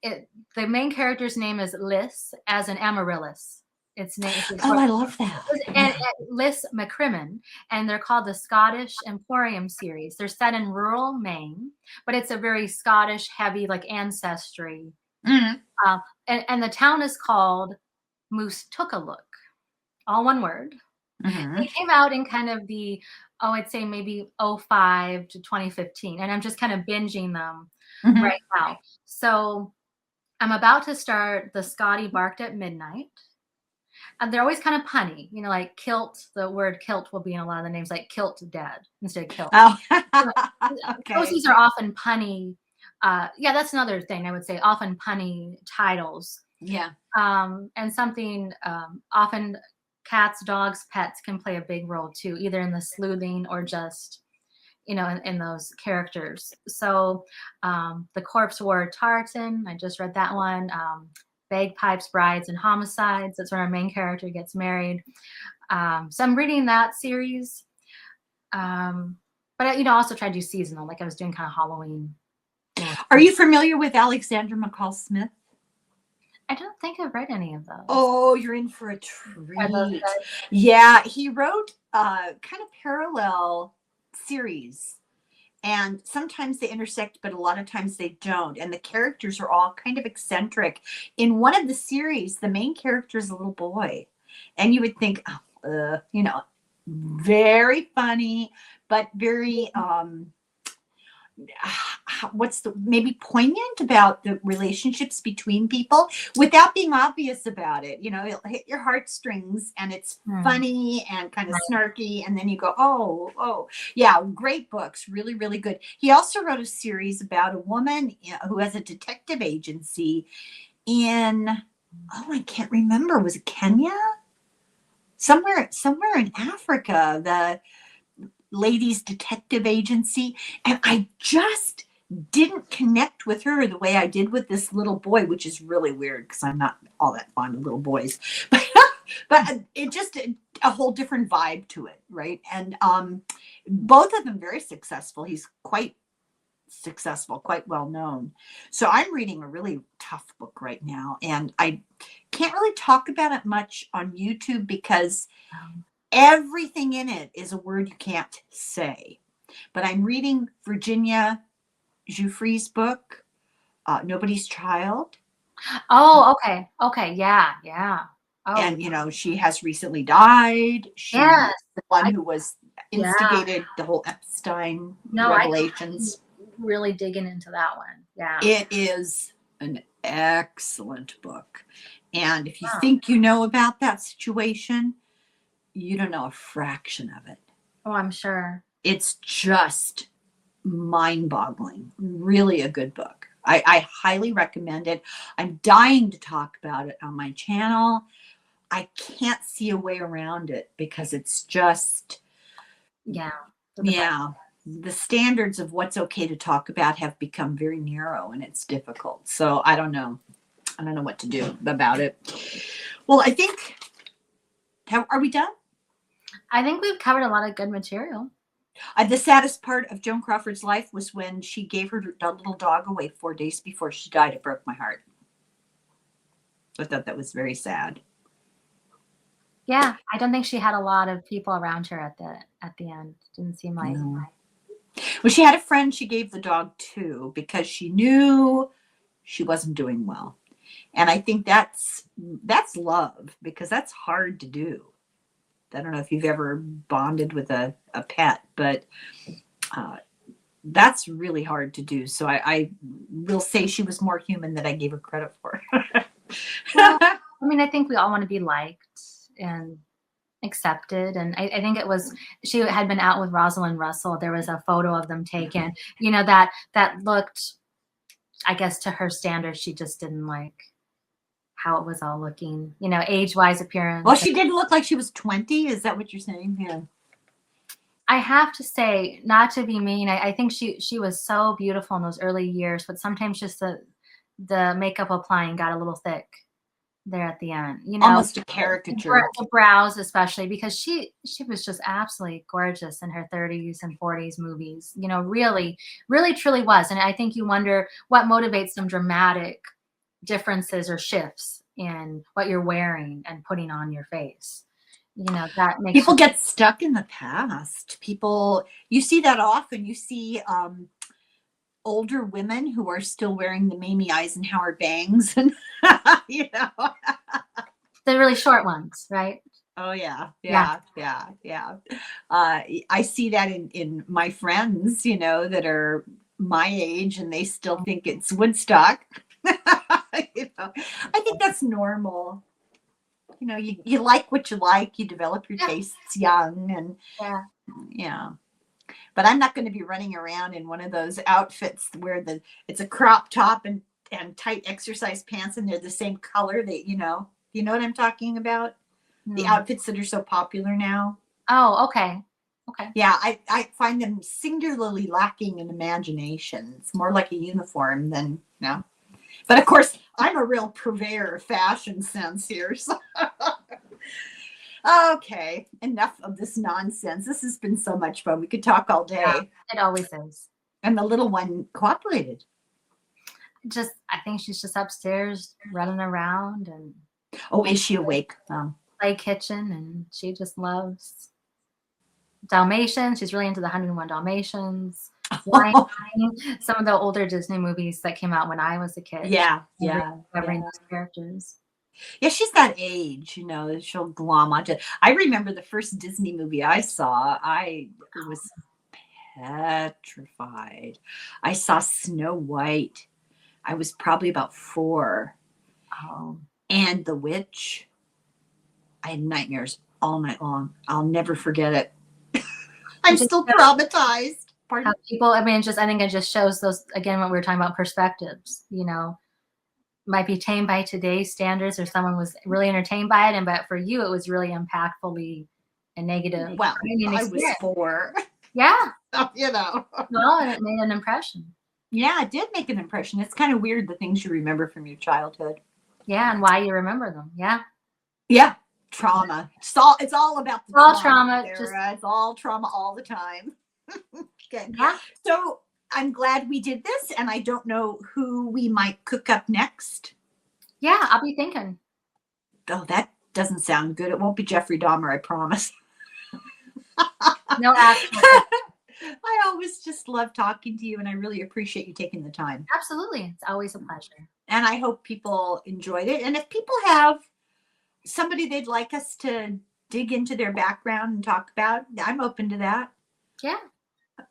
The main character's name is Liz, as in Amaryllis. It's named. I love that. And Liz McCrimmon, and they're called the Scottish Emporium series. They're set in rural Maine, but it's a very Scottish, heavy, like ancestry. Mm-hmm. And the town is called Moose Took a Look, all one word. Mm-hmm. It came out in kind of the I'd say maybe 2005 to 2015. And I'm just kind of binging them right now. So I'm about to start The Scotty Barked at Midnight. And they're always kind of punny, like kilt. The word kilt will be in a lot of the names, like kilt dead instead of kilt. Oh, okay. Cozies are often punny. That's another thing I would say, often punny titles. Yeah. And something often cats, dogs, pets can play a big role too, either in the sleuthing or just, in those characters. So The Corpse Wore Tartan, I just read that one. Bagpipes, Brides, and Homicides. That's where our main character gets married. So I'm reading that series. But I, also try to do seasonal, like I was doing kind of Halloween. Are you familiar with Alexander McCall Smith? I don't think I've read any of those. Oh, you're in for a treat. Yeah, he wrote kind of parallel series. And sometimes they intersect, but a lot of times they don't. And the characters are all kind of eccentric. In one of the series, the main character is a little boy. And you would think, very funny, but very what's the maybe poignant about the relationships between people without being obvious about it. You know, it'll hit your heartstrings and it's funny and kind of snarky, and then you go, oh, yeah, great books, really, really good. He also wrote a series about a woman who has a detective agency in, oh, I can't remember, was it Kenya? Somewhere in Africa, the ladies detective agency, and I just didn't connect with her the way I did with this little boy, which is really weird because I'm not all that fond of little boys, but it just a whole different vibe to it, right? And both of them very successful. He's quite successful, quite well known. So I'm reading a really tough book right now, and I can't really talk about it much on YouTube because everything in it is a word you can't say. But I'm reading Virginia Giuffre's book, Nobody's Child. Oh, okay, yeah. Oh, And, you know, she has recently died. She's yes, the one who was instigated the whole Epstein revelations. I'm really digging into that one. Yeah. It is an excellent book. And if you think you know about that situation, you don't know a fraction of it. Oh, I'm sure. It's just mind-boggling. Really a good book. I highly recommend it. I'm dying to talk about it on my channel. I can't see a way around it because it's just, yeah. The standards of what's okay to talk about have become very narrow, and it's difficult. So I don't know what to do about it. Well, I think, are we done? I think we've covered a lot of good material. The saddest part of Joan Crawford's life was when she gave her little dog away 4 days before she died. It broke my heart. I thought that was very sad. Yeah, I don't think she had a lot of people around her at the end. Didn't seem like. Well, she had a friend she gave the dog to because she knew she wasn't doing well. And I think that's love, because that's hard to do. I don't know if you've ever bonded with a pet, but that's really hard to do. So I will say she was more human than I gave her credit for. Well, I mean, I think we all want to be liked and accepted. And I think it was, she had been out with Rosalind Russell. There was a photo of them taken, you know, that looked, I guess to her standards, she just didn't like how it was all looking, you know, age-wise, appearance. Well, she didn't look like she was 20. Is that what you're saying? Yeah. I have to say, not to be mean, I think she was so beautiful in those early years, but sometimes just the makeup applying got a little thick there at the end, you know, almost a caricature. The brows, especially, because she was just absolutely gorgeous in her 30s and 40s movies, you know, really, really, truly was. And I think you wonder what motivates some dramatic differences or shifts in what you're wearing and putting on your face. You know, that makes people get stuck in the past. You see that often. You see older women who are still wearing the Mamie Eisenhower bangs, and you know, the really short ones, right? Oh yeah. I see that in my friends, you know, that are my age, and they still think it's Woodstock. You know, I think that's normal. You know, you like what you like. You develop your tastes young, and yeah. But I'm not going to be running around in one of those outfits where it's a crop top and tight exercise pants, and they're the same color. You know what I'm talking about? The outfits that are so popular now. Oh, okay. Yeah, I find them singularly lacking in imagination. It's more like a uniform than But of course, I'm a real purveyor of fashion sense here. So. Okay, enough of this nonsense. This has been so much fun. We could talk all day. Yeah, it always is. And the little one cooperated. I think she's just upstairs running around and. Oh, is she awake? Play kitchen, and she just loves Dalmatians. She's really into the 101 Dalmatians. Some of the older Disney movies that came out when I was a kid. Yeah. Covering those characters. Yeah, she's that age, you know, she'll glom onto. I remember the first Disney movie I saw. It was petrified. I saw Snow White. I was probably about 4. Oh, And the witch. I had nightmares all night long. I'll never forget it. I'm just still traumatized. Pardon? how people, I mean, just, I think it just shows those, again, what we were talking about, perspectives, you know, might be tamed by today's standards, or someone was really entertained by it. And, but for you, it was really impactfully a negative. Well, I was experience. 4. Yeah. You know. Well, and it made an impression. Yeah, it did make an impression. It's kind of weird, the things you remember from your childhood. Yeah. And why you remember them. Yeah. Yeah. Trauma. It's all about the trauma. Sarah. It's all trauma all the time. Okay. Yeah. So I'm glad we did this, and I don't know who we might cook up next. Yeah. I'll be thinking. Oh, that doesn't sound good. It won't be Jeffrey Dahmer, I promise. No, absolutely. I always just love talking to you, and I really appreciate you taking the time. Absolutely. It's always a pleasure. And I hope people enjoyed it. And if people have somebody they'd like us to dig into their background and talk about, I'm open to that. Yeah.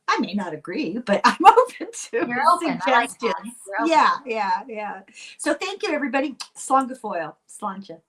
I may not agree, but I'm open to You're open. I like suggestions. that. You're open. Yeah. So thank you, everybody. Slánga foil. Slánja.